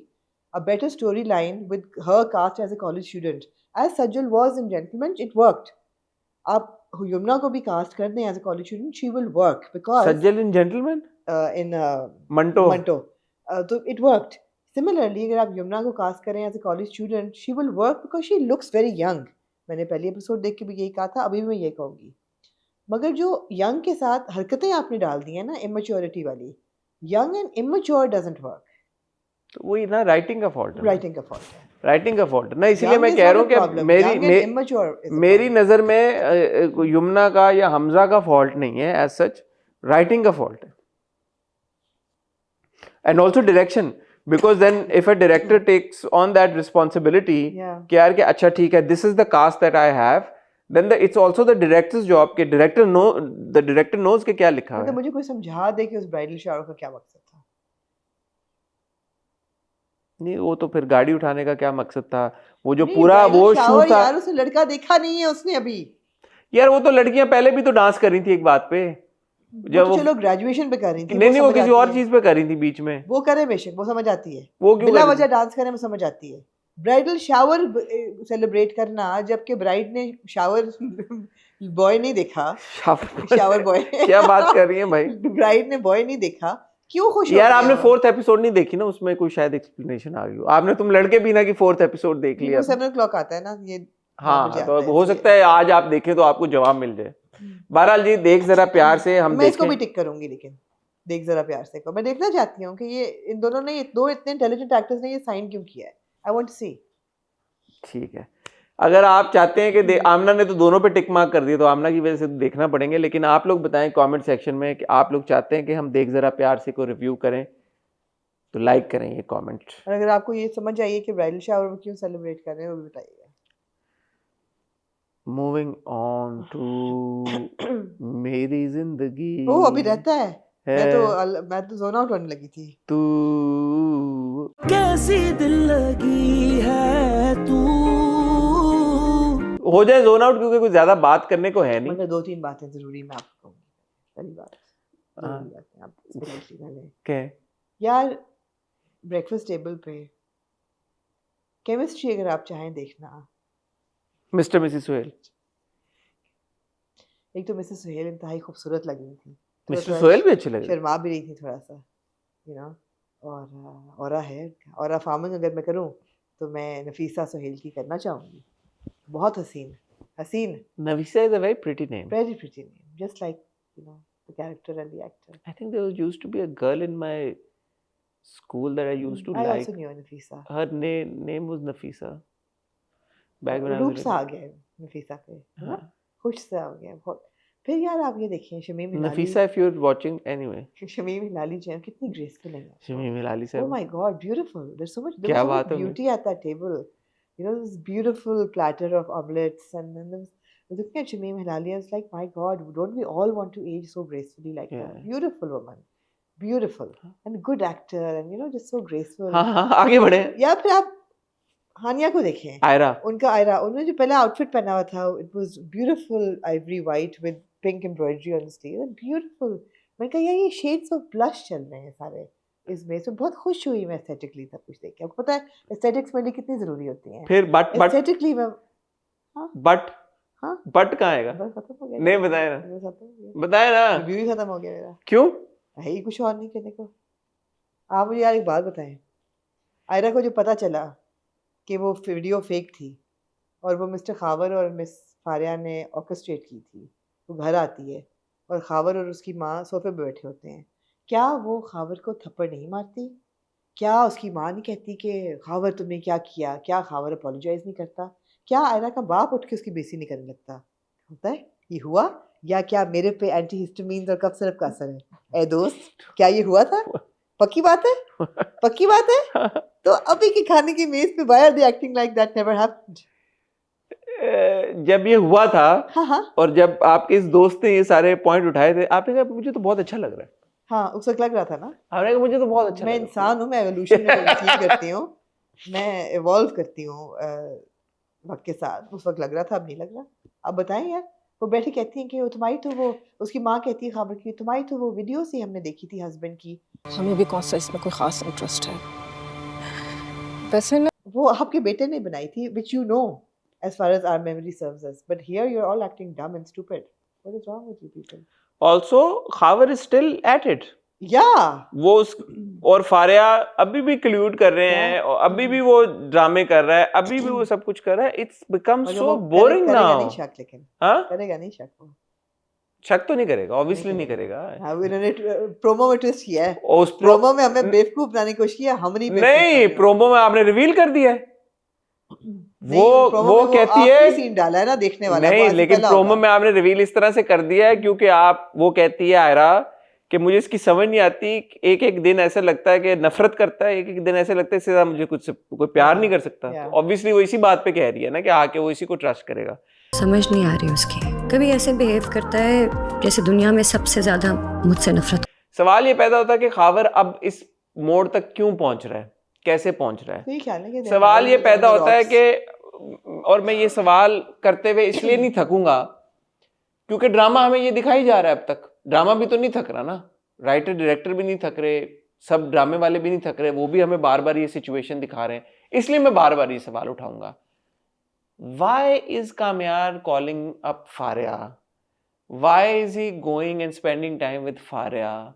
a better storyline with her cast as a college student, as Sajjal was in Gentleman, it worked. आप यमुना को भी कास्ट कर दें as a college student, she will work because Sajjal in Gentleman? इन Manto. मंटो तो इट वर्कड. सिमिलरली अगर आप यमुना को कास्ट करें as a college student, she will work because she looks very young. मैंने पहले एपिसोड देख के भी यही कहा था, अभी भी मैं ये कहूँगी. मगर जो यंग के साथ हरकतें आपने डाल दी हैं ना, इमेच्योरिटी वाली, young and immature doesn't work. तो वही ना, राइटिंग का फॉल्ट है. राइटिंग का फॉल्ट है. राइटिंग का फॉल्ट है ना, इसीलिए Young मैं is कह not रहा a हूँ कि problem. Young and immature is a मेरी problem. नजर में यमुना का या हमजा का फॉल्ट नहीं है एज सच, राइटिंग का फॉल्ट है. And also direction, because then if a director takes on that responsibility Yeah. कि यार कि अच्छा ठीक है, this is the cast that I have, then it's also the director's job के द डायरेक्टर नोज के क्या लिखा मतलब है. मुझे कोई समझा दे कि उस ब्राइडल शावर का क्या मकसद था. नहीं, वो तो फिर गाड़ी उठाने का क्या मकसद था, वो जो नहीं, पूरा bridal वो shower शूट था. यार, उसने लड़का देखा नहीं है उसने अभी. यार वो तो लड़कियां पहले भी तो डांस कर रही थी एक बात पे, वो तो चलो ग्रेजुएशन पे कर रही थी. नहीं नहीं, वो समझ किसी आती और है. चीज पे कर रही थी बीच में. वो करे बेशक, वो समझ आती है. वो क्यों बिना कर रही वजह डांस करे वो समझ आती है. ब्राइडल शावर सेलिब्रेट करना, जबकि ब्राइड ने शावर बॉय नहीं देखा. थी? शावर बॉय क्या बात कर रही है भाई. ब्राइड ने बॉय नहीं देखा. क्यों खुश हो यार गया आपने वो? 4th एपिसोड नहीं देखी ना, उसमें कोई शायद एक्सप्लेनेशन आ गई हो. आपने तुम लड़के बिना की 4th एपिसोड देख लिया. वो 7 o'clock आता है ना ये. हाँ, मुझे तो आता है हो इसलिए. सकता है आज आप देखें तो आपको जवाब मिल जाए. बहरहाल जी, देख जरा प्यार से, हम मैं इसको भी देखें. टिक करूंगी, लेकिन देख जरा प्यार से को मैं देखना चाहती हूँ कि ये इन दोनों ने, दो इतने इंटेलिजेंट एक्टर्स ने ये साइन क्यों किया है. आई वांट टू सी. ठीक है, अगर आप चाहते हैं कि आमना ने तो दोनों पे टिक मार्क कर दिया, तो आमना की वजह से तो देखना पड़ेंगे. लेकिन आप लोग बताएं कमेंट सेक्शन में कि आप लोग चाहते हैं कि हम देख जरा प्यार से को रिव्यू करें, तो लाइक करें ये कमेंट. और अगर आपको ये समझ आइए कि ब्राइडल शावर वो क्यों सेलिब्रेट कर रहे हैं, वो भी बताइएगा. मूविंग ऑन टू मेरी जिंदगी. ओ अभी रहता है. है मैं तो जोन आउट होने लगी थी. तू. कैसी दिल लगी है तू. हो जाए जोन आउट, क्योंकि कुछ ज्यादा बात करने को है नहीं. मगर 2-3 बातें जरूरी मैं आपको कहूंगी. पहली बात, हाँ. जरूरी बातें आप स्पेशली मैंने क्या? यार, ब्रेकफास्ट टेबल पे केमिस्ट्री अगर आप चाहें देखना, मिस्टर मिसेस सुहेल. एक तो मिसेस सुहेल इंतहाई खूबसूरत लग रही थी. मिस्टर सुहेल भी अच्छे लग रहे. शर्मा भी रही थी थोड़ा सा, यू नो. और है और फार्मिंग अगर मैं करूं तो मैं नफीसा सुहेल की करना चाहूंगी. बहुत हसीन हसीन, Nafisa is a very pretty name. Very pretty name, just like you know the character and the actor. I think there used to be a girl in my school that I used to I like. Also new Nafisa. Her name was Nafisa. Back when I रूप was सा आ little. गया नफीसा पे, है ना? हाँ. खुश सा हो गया बहुत. फिर यार आप ये देखिए Shamim Hilali. Nafisa, if you're watching, anyway. Shamim Hilali जी कितनी ग्रेसफुल है. Shamim Hilali Oh साहब. my God, beautiful. There's so much, there क्या was so बात much है beauty at that table. You know, this beautiful platter of omelets, and then I was looking at Shameem Hilali. I was like, my God, don't we all want to age so gracefully like that? Yeah. Beautiful woman, beautiful, and good actor, and you know, just so graceful. हाँ हाँ, आगे बढ़े. या फिर आप हानिया को देखें. आयरा. उनका आयरा, उन्होंने जो पहला आउटफिट पहना हुआ था, it was beautiful ivory white with pink embroidery on the sleeve. Beautiful. मैं कहा यार ये shades of blush चल रहे हैं सारे इसमें. तो बहुत खुश हुई मैं एस्थेटिकली सब कुछ देख के. आपको पता है एस्थेटिक्स मेरे लिए कितनी जरूरी होती हैं. फिर बट एस्थेटिकली मैं बट हाँ बट कहाँ आएगा? बस खत्म हो गया. नहीं बताया ना. बस खत्म हो गया. बताया ना. रिव्यू ही खत्म हो गया मेरा. क्यों? है ही कुछ और नहीं कहने को. आप मुझे यार एक बात बताएं. आयरा को जो पता चला कि वो वीडियो फेक थी और वो मिस्टर खावर और मिस फारिया ने ऑर्केस्ट्रेट की थी, वो घर आती है और खावर और उसकी माँ सोफे पे बैठे होते हैं. क्या वो खावर को थप्पड़ नहीं मारती? क्या उसकी माँ नहीं कहती कि खावर तुमने क्या किया, क्या खावर अपोलोजाइज नहीं करता, क्या आयरा का बाप उठ के उसकी बेइज्जती नहीं करने लगता? होता है ये हुआ, या क्या मेरे पे एंटी हिस्टामीन और कफ सिरप का असर है? ए दोस्त, क्या ये हुआ था? पक्की बात है, पक्की बात है। तो अभी के खाने की मेज पे why are they acting like that never happened? जब ये हुआ था हाँ हाँ और जब आपके इस दोस्त ने ये सारे पॉइंट उठाए थे, आपने कहा मुझे तो बहुत अच्छा लग रहा है। हाँ, उस वक्त लग रहा था ना, आपने कहा मुझे तो बहुत अच्छा मैं लग रहा है। इंसान हूँ, मैं एवोल्यूशन में यकीन करती हूँ, मैं इवॉल्व करती हूँ वक्त के साथ। उस वक्त लग रहा था, अब नहीं लग रहा। अब बताएं यार, वो बैठी कहती हैं कि वो तुम्हारी तो वो, उसकी माँ कहती है खबर की, तुम्हारी तो वो वीडियो से हमने देखी थी हस्बैंड की, हमें भी कौन सा इसमें कोई खास इंटरेस्ट है वैसे ना। वो आपके बेटे ने बनाई थी, which you know as far as our memory serves us, but here you're all acting dumb and stupid. What is wrong with you people? Also, Khavar is still at it. Yeah, वो उस और फारिया अभी भी क्लूड कर रहे हैं और अभी भी वो ड्रामे कर रहा है, अभी भी वो सब कुछ कर रहा है। इट्स बिकम मगर सो वो बोरिंग करेगा नाउ। नहीं शक, लेकिन हाँ, करेगा नहीं शक वो। शक तो नहीं करेगा, ऑब्वियसली नहीं करेगा। करेगा। हाँ, वो इन्होंने प्रोमो में ट्विस्ट किया है, और उस प्रोमो में हमें बेवकूफ बनाने की कोशिश की है, हम नहीं बेवकूफ नहीं, बने। प्रोमो में आपने रिवील कर दिया है। नहीं, प्रोमो वो में कहती आखिरी है सीन डाला है ना देखने वाला, वो नहीं, आज से लेकिन पहला प्रोमो होगा। में आपने रिवील इस तरह से कर दिया है क्योंकि आप, वो कहती है आयरा कि मुझे इसकी समझ नहीं आती, एक एक दिन ऐसा लगता है कि नफरत करता है, एक एक दिन ऐसा लगता है इससे ज्यादा मुझे कुछ कोई प्यार नहीं कर सकता। Yeah. तो ऑब्वियसली वो इसी बात पे कह रही है ना कि आके वो इसी को ट्रस्ट करेगा। समझ नहीं आ रही उसकी, कभी ऐसे बिहेव करता है जैसे दुनिया में सबसे ज्यादा मुझसे नफरत। सवाल ये पैदा होता है कि खावर अब इस मोड़ तक क्यों पहुंच रहा है, कैसे पहुंच रहा है। तो ये ख्याल है कि सवाल ये पैदा होता है rocks। कि, और मैं ये सवाल करते हुए इसलिए नहीं थकूंगा क्योंकि ड्रामा हमें ये दिखाई जा रहा है। अब तक ड्रामा भी तो नहीं थक रहा ना, राइटर डायरेक्टर भी नहीं थक रहे, सब ड्रामे वाले भी नहीं थक रहे, वो भी हमें बार बार ये सिचुएशन दिखा रहे हैं। इसलिए मैं बार बार ये सवाल उठाऊंगा, why is Kamyar calling up Faria, why is he going and spending time with Faria,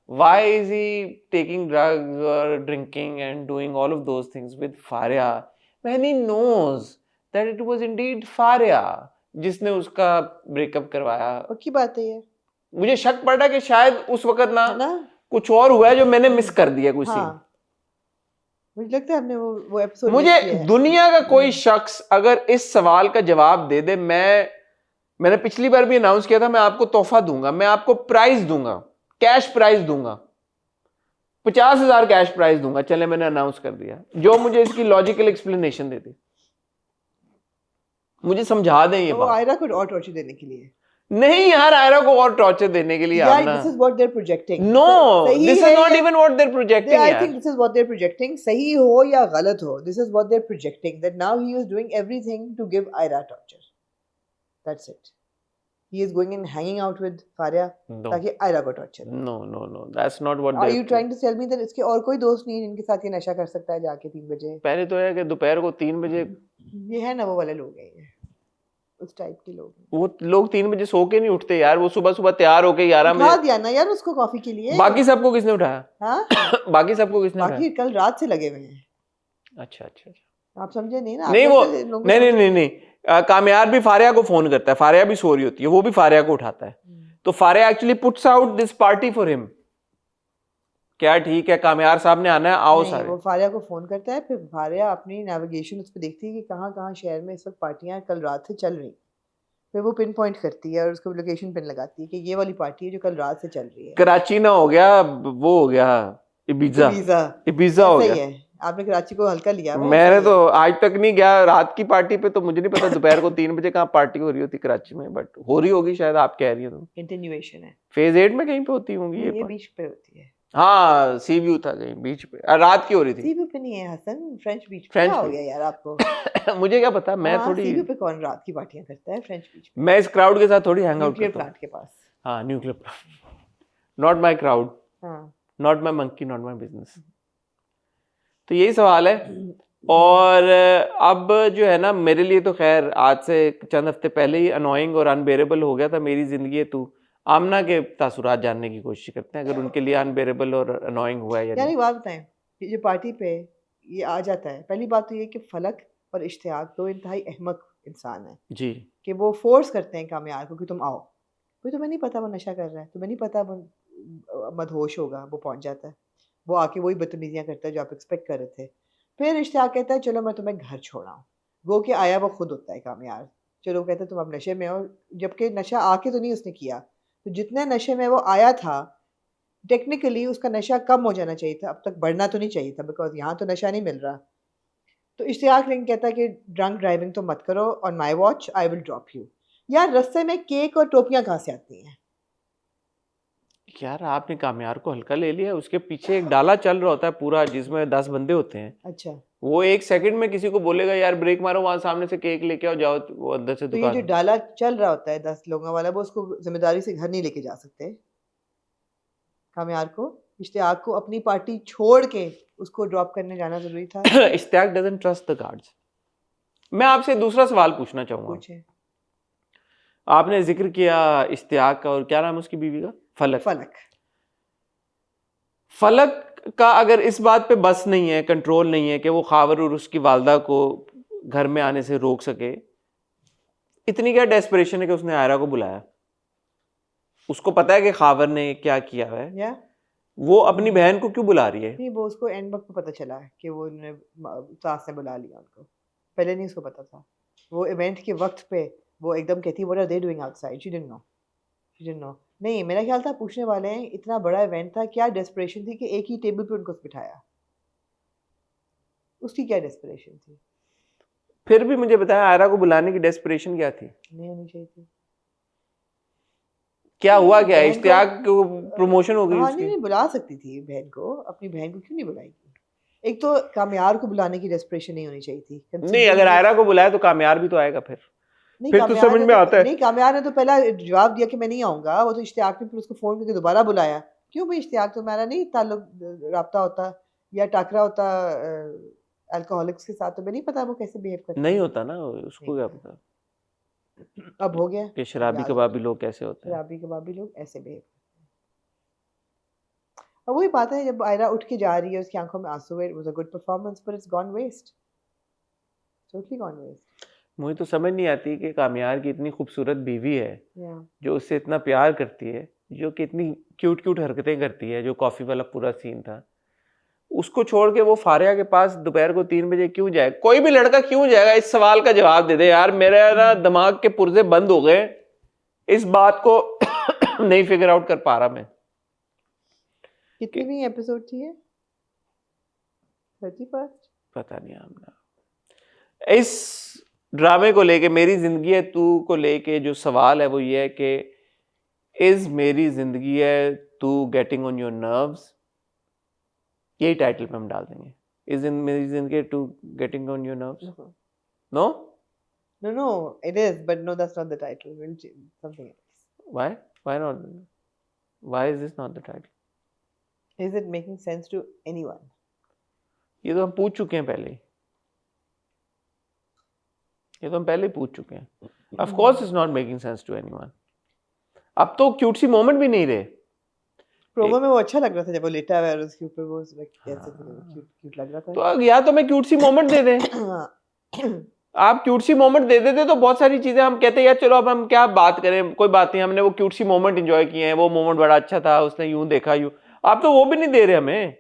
why is he taking drugs or drinking and doing all of those things with Faria when he knows that it was indeed Faria जिसने उसका ब्रेकअप करवाया। पक्की बात है ये, मुझे शक पड़ रहा है कि शायद उस वक्त ना है ना? कुछ और हुआ है जो मैंने मिस कर दिया कुछ हाँ, सीन। मुझे लगता है हमने वो एपिसोड मुझे दुनिया का कोई शख्स अगर इस सवाल का जवाब दे दे, मैंने पिछली बार भी अनाउंस किया था, मैं आपको तोहफा दूंगा, मैं आपको प्राइज दूंगा, कैश प्राइज दूंगा, 50,000 कैश प्राइज दूंगा। चले, मैंने अनाउंस कर दिया, जो मुझे इसकी लॉजिकल एक्सप्लेनेशन दे दे, मुझे समझा दें ये वो बात। आयरा को और टॉर्चर देने के लिए नहीं यार, आयरा को और टॉर्चर देने के लिए यार, आना। This is what they are projecting. No, this is not even what they are projecting. I think this is what they are projecting, सही हो या गलत हो, this is what they are projecting, that now he is doing everything to give Aira torture, that's it. He is going and hanging out with Faria ताकि आयरा को torture. No no no, that's not what are you trying to tell me that इसके और कोई दोस्त नहीं है जिनके साथ ये नशा कर सकता है जाके 3 बजे? पहले तो है कि दोपहर को 3 बजे, ये है ना वो वाले लोग हैं, ये उस टाइप के लोग हैं। वो लोग 3 बजे सो के नहीं उठते यार, वो सुबह सुबह तैयार होके 11 उठा बजे। दिया ना यार उसको कॉफी के लिए। बाकी सबको किसने उठाया? हाँ, बाकी सबको किसने उठाया? बाकी कल रात से लगे हुए हैं। अच्छा अच्छा अच्छा। आप समझे नहीं ना? नहीं आप वो जैसे लोगों नहीं को- नहीं नहीं नहीं कामयार भी फारिया को फोन करता है, फारिया भी सो रही होती है, वो भी फारिया को उठाता है, तो Faria actually puts out this party for him. क्या ठीक है, कामयार साहब ने आना है, आओ नहीं, सारे। वो फारिया को फोन करता है, फिर फारिया अपनी नेविगेशन उस पर देखती है कि कहाँ कहाँ शहर में इस वक्त पार्टियां कल रात से चल रही, फिर वो पिन पॉइंट करती है और उसको लोकेशन पिन लगाती है कि ये वाली पार्टी है जो कल रात से चल रही है। कराची ना हो गया, वो हो गया इबिजा, इबिजा हो सही गया। है, आपने कराची को हल्का लिया हुआ है, मैंने सही तो है। आज तक नहीं गया रात की पार्टी पे, तो मुझे नहीं पता दोपहर को 3 बजे कहाँ पार्टी हो रही होती कराची में, बट हो रही होगी शायद, आप कह रही हो तो। कंटिन्यूएशन है, फेज 8 में कहीं पे होती होंगी ये ये बीच पे होती है। हाँ, सी व्यू था कहीं बीच पे, रात की हो रही थी। सी व्यू पे नहीं है हसन, फ्रेंच बीच पे। फ्रेंच क्या हो बीच। गया यार आपको? मुझे क्या पता, मैं हाँ, थोड़ी, सी व्यू पे कौन रात की पार्टियां करता है? फ्रेंच बीच पे, मैं इस क्राउड के साथ थोड़ी हैंग आउट न्यूक्लियर करता हूँ। प्लांट के पास। हाँ, न्यूक्लियर, नॉट माय क्राउड, हाँ, not my monkey, not my business. तो यही सवाल है। और अब जो है ना, मेरे लिए तो खैर आज से चंद हफ्ते पहले ही अनोइंग और अनबेरेबल हो गया था मेरी जिंदगी। तू आमना के तासुरात जानने की कोशिश करते हैं, अगर उनके लिए अनबेरेबल और अनोइंग हुआ है या यार नहीं। एक बात बताएं, ये जो पार्टी पे ये आ जाता है, पहली बात तो ये कि फलक और इश्तियाक दो इंतहाई अहमक इंसान है जी, कि वो फोर्स करते हैं कामयार को कि तुम आओ, कोई तुम्हें नहीं पता वो नशा कर रहा है, तुम्हें नहीं पता वो मदहोश होगा, वो पहुंच जाता है। वो आके वही बदतमीजियाँ करता है जो आप एक्सपेक्ट कर रहे थे। फिर इश्तियाक कहता है चलो मैं तुम्हें घर छोड़ाऊँ, वो कि आया वो खुद होता है कामयाब। चलो वो कहता है तुम अब नशे में हो, जबकि नशा आके तो नहीं उसने किया, तो जितने नशे में वो आया था टेक्निकली उसका नशा कम हो जाना चाहिए था, अब तक बढ़ना तो नहीं चाहिए था, बिकॉज यहाँ तो नशा नहीं मिल रहा। तो इश्तियाक लेकिन कहता है कि ड्रंक ड्राइविंग तो मत करो, on my watch I will drop you. यार रास्ते में केक और टोपियाँ कहाँ से आती हैं? यार आपने कामयार को हल्का ले लिया, उसके पीछे एक डाला चल रहा होता है पूरा जिसमें 10 बंदे होते हैं। अच्छा, वो 1 सेकंड में किसी को बोलेगा यार ब्रेक मारो, वहां सामने से केक लेके आओ, जाओ वो अंदर से तो ये दुकान जो डाला चल रहा होता है 10 लोगों वाला, वो उसको जिम्मेदारी से घर नहीं लेके जा सकते कामयार को? इश्तियाक को अपनी पार्टी छोड़ के उसको ड्रॉप करने जाना जरूरी था। Ishtiaq doesn't trust the guards. मैं आपसे दूसरा सवाल पूछना चाहूंगा। पूछे। आपने जिक्र किया इश्तियाक का, और क्या नाम है उसकी बीवी का? फलक। फलक का अगर इस बात पे बस नहीं है, कंट्रोल नहीं है कि वो खावर और उसकी वालदा को घर में आने से रोक सके, इतनी क्या डेस्परेशन है कि उसने आयरा को बुलाया? उसको पता है कि खावर ने क्या किया है, या वो अपनी बहन को क्यों बुला रही है? नहीं, वो उसको एंड वक्त पे पता चला कि वो सास ने बुला लिया उनको, पहले नहीं उसको पता था। वो इवेंट के वक्त पे वो एकदम कहती what are they doing outside, she didn't know. नहीं, मेरा ख्याल था पूछने वाले हैं, इतना बड़ा इवेंट था, क्या डेस्परेशन थी कि एक ही टेबल पे उनको बिठाया? उसकी क्या डेस्परेशन थी? फिर भी मुझे बताया आयरा को बुलाने की डेस्परेशन क्या थी? नहीं होनी चाहिए थी। क्या हुआ? क्या बहन इश्तियाक को प्रमोशन हो गई हाँ, उसकी? नहीं बुला सकती थी बहन को, अपनी बहन को क्यों नहीं बुलाएगी? एक तो कामयार को बुलाने की डेस्परेशन नहीं होनी चाहिए थी। नहीं, अगर आयरा को बुलाया तो कामयार भी तो आएगा फिर नहीं, फिर तो कामयार समझ ने में आता है। नहीं, कामयार ने तो पहला जवाब दिया कि मैं नहीं आऊंगा। वो तो इश्तियाक ने फिर उसको फोन करके दोबारा बुलाया। क्यों भाई, इश्तियाक तो हमारा नहीं ताल्लुक राब्ता होता या टाकरा होता अल्कोहलिक्स के साथ, तो मैं नहीं पता वो कैसे बिहेव करते नहीं हैं। होता ना, उसको क्या पता अब हो गया कि शराबी याद कबाबी लोग कैसे होते हैं। शराबी कबाबी लोग ऐसे बिहेव करते हैं। अब वही बात है, जब आयरा उठ के जा रही है उसकी आंखों में आंसू है, it was a good performance but it's gone waste, totally gone waste. मुझे तो समझ नहीं आती कि कामयार की इतनी खूबसूरत बीवी है या जो उससे इतना प्यार करती है, जो कि इतनी क्यूट क्यूट हरकतें करती है, जो कॉफी वाला पूरा सीन था, उसको छोड़ के वो फारिया के पास दोपहर को 3 बजे क्यों जाए? कोई भी लड़का क्यों जाएगा? इस सवाल का जवाब दे दे यार, मेरे ना दिमाग के पुर्जे बंद हो गए, इस बात को नहीं फिगर आउट कर पा रहा मैं। कितनी एपिसोड थी ये? 31? पता नहीं आमना। इस ड्रामे को लेके, मेरी जिंदगी है तू को लेके जो सवाल है वो ये है कि इज मेरी Zindagi Hai Tu getting on your nerves? यही टाइटल पे हम डाल देंगे, is in Meri Zindagi Tu getting on your nerves? No No, it is, but no, that's not the title. We'll change something else. why not? Why is this not the title? Is it making sense to anyone? ये तो हम पूछ चुके हैं पहले ही, ये तो हम पहले ही पूछ चुके हैं। Of course it's not making sense to anyone. अब तो क्यूट सी मोमेंट भी नहीं रहे। प्रोमो में वो अच्छा लग रहा था जब वो लेटा हुआ है और उसके ऊपर वो कैसे क्यूट लग रहा था। तो या तो मैं क्यूट सी मोमेंट दे दें, आप क्यूट सी मोमेंट दे देते तो बहुत सारी चीजें हम कहते यार चलो अब हम क्या बात करें, कोई बात नहीं, हमने वो क्यूट सी मोमेंट एंजॉय किए हैं, वो मोमेंट बड़ा अच्छा था, उसने यूं देखा यूं। आप तो वो भी नहीं दे रहे हमें,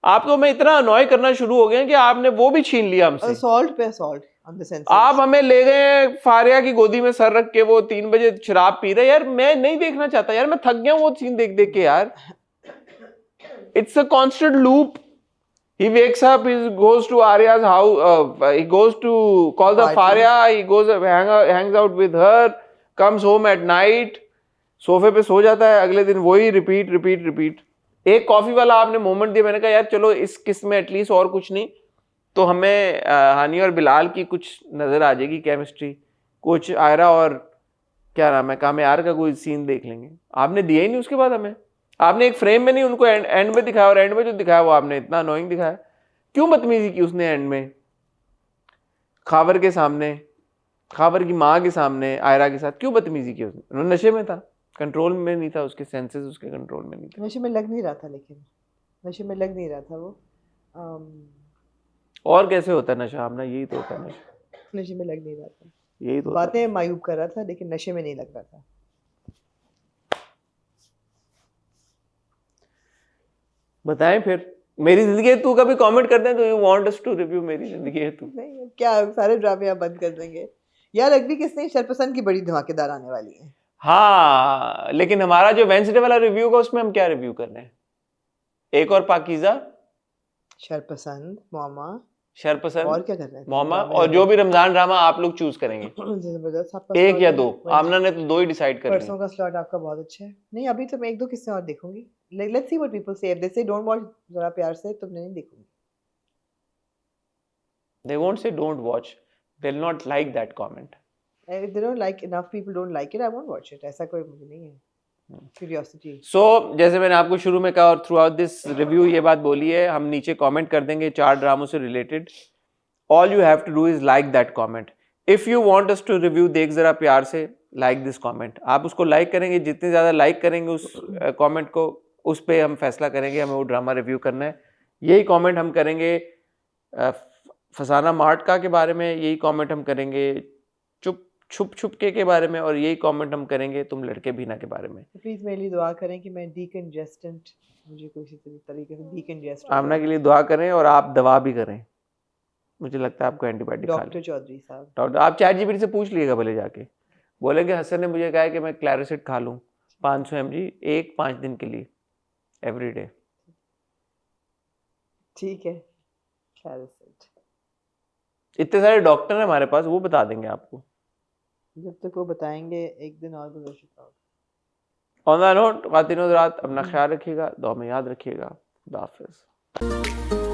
आप तो हमें इतना अनॉय करना शुरू हो गए कि आपने वो भी छीन लिया हमसे। असॉल्ट पे असॉल्ट ऑन द सेंस। आप हमें ले गए फारिया की गोदी में सर रख के, वो 3 बजे शराब पी रहे। यार मैं नहीं देखना चाहता यार, मैं थक गया हूं वो सीन देख देख के यार। It's a constant loop. He wakes up, he goes to Arya's house, he goes to call the Faria, he goes hangs out with her, comes home at night, सोफे पे सो जाता है, अगले दिन वही रिपीट। एक कॉफी वाला आपने मोमेंट दिया, मैंने कहा यार चलो इस किस में एटलीस्ट और कुछ नहीं तो हमें हानी और बिलाल की कुछ नजर आ जाएगी केमिस्ट्री, कुछ आयरा और क्या नाम है कामयार का कोई सीन देख लेंगे। आपने दिया ही नहीं उसके बाद हमें, आपने एक फ्रेम में नहीं उनको एंड में दिखाया, और एंड में जो दिखाया वो आपने इतना अनोइंग दिखाया। क्यों बदतमीजी की उसने एंड में? खावर के सामने, खावर की माँ के सामने, आयरा के साथ क्यों बदतमीजी की उसने? नशे में था, कंट्रोल में नहीं था, उसके सेंसेस उसके कंट्रोल में नहीं थे। नशे में लग नहीं रहा था, लेकिन नशे में लग नहीं रहा था वो। और कैसे होता है नशा? आपने यही तो होता है नशा, नशे में लग नहीं रहा था, यही तो बातें मायूब कर रहा था लेकिन नशे में नहीं लग रहा था। बताएं फिर मेरी जिंदगी है तू कभी कमेंट करते हैं तो you want us to review Meri Zindagi Hai तू। नहीं अब क्या सारे ड्रामे आप बंद कर देंगे यार। अगली किसने शरपसंद की बड़ी धमाकेदार आने वाली है। हाँ लेकिन हमारा जो वेंसडे वाला रिव्यू होगा उसमें हम क्या रिव्यू कर रहे हैं? एक और पाकीज़ा, शरपसंद, मोमा शरपसंद और क्या कर रहे हैं मोमा और जो भी रमजान ड्रामा आप लोग चूज करेंगे जबरदस्त। आपका एक slot या है। दो। आमना ने तो दो ही डिसाइड कर परसों लिया। का स्लॉट आपका बहुत अच्छा है। नहीं अभी तो मैं एक दो किस्से और देखूंगी। लेट्स सी व्हाट पीपल से। इफ दे से डोंट वॉच जरा प्यार से तो मैं नहीं देखूंगी। They won't say don't watch. They'll not like that comment. If they don't like enough people don't like it I won't watch it। ऐसा कोई मुझे नहीं है क्यूरियोसिटी। So जैसे मैंने आपको शुरू में कहा और थ्रू आउट दिस रिव्यू ये बात बोली है, हम नीचे कमेंट कर देंगे 4 ड्रामों से related. All you have to do is like that comment. If you want us to review देख जरा प्यार से, like this comment. आप उसको लाइक करेंगे, जितने ज़्यादा लाइक करेंगे उस कमेंट को, उस पे हम फैसला करेंगे हमें वो ड्रामा रिव्यू करना है। यही कमेंट हम करेंगे फसाना मार्टका के बारे में, यही कमेंट हम करेंगे छुप के बारे में, और यही कमेंट हम करेंगे तुम लड़के भीना के बारे में। प्लीज मेरे लिए दुआ करें कि मैं डीकंजेस्टेंट, मुझे किसी तरीके से डीकंजेस्ट आमना के लिए दुआ करें और आप दवा भी करें। मुझे लगता है आपको एंटीबायोटिक खा डॉक्टर चौधरी साहब। डॉक्टर आप ChatGPT से पूछ लीजिएगा भले जाके, बोलेंगे हसन ने मुझे कहा है कि मैं क्लैरिसिड खा लूँ 500 mg एक 5 दिन के लिए एवरी डे। ठीक है क्लैरिसिड। इतने सारे डॉक्टर हैं हमारे पास, वो बता देंगे आपको। जब तक वो बताएंगे एक दिन और गुज़र चुका। ऑन द नोट खातिन हज़रात अपना ख्याल रखिएगा, दुआ में याद रखिएगा। खुदा हाफिज़।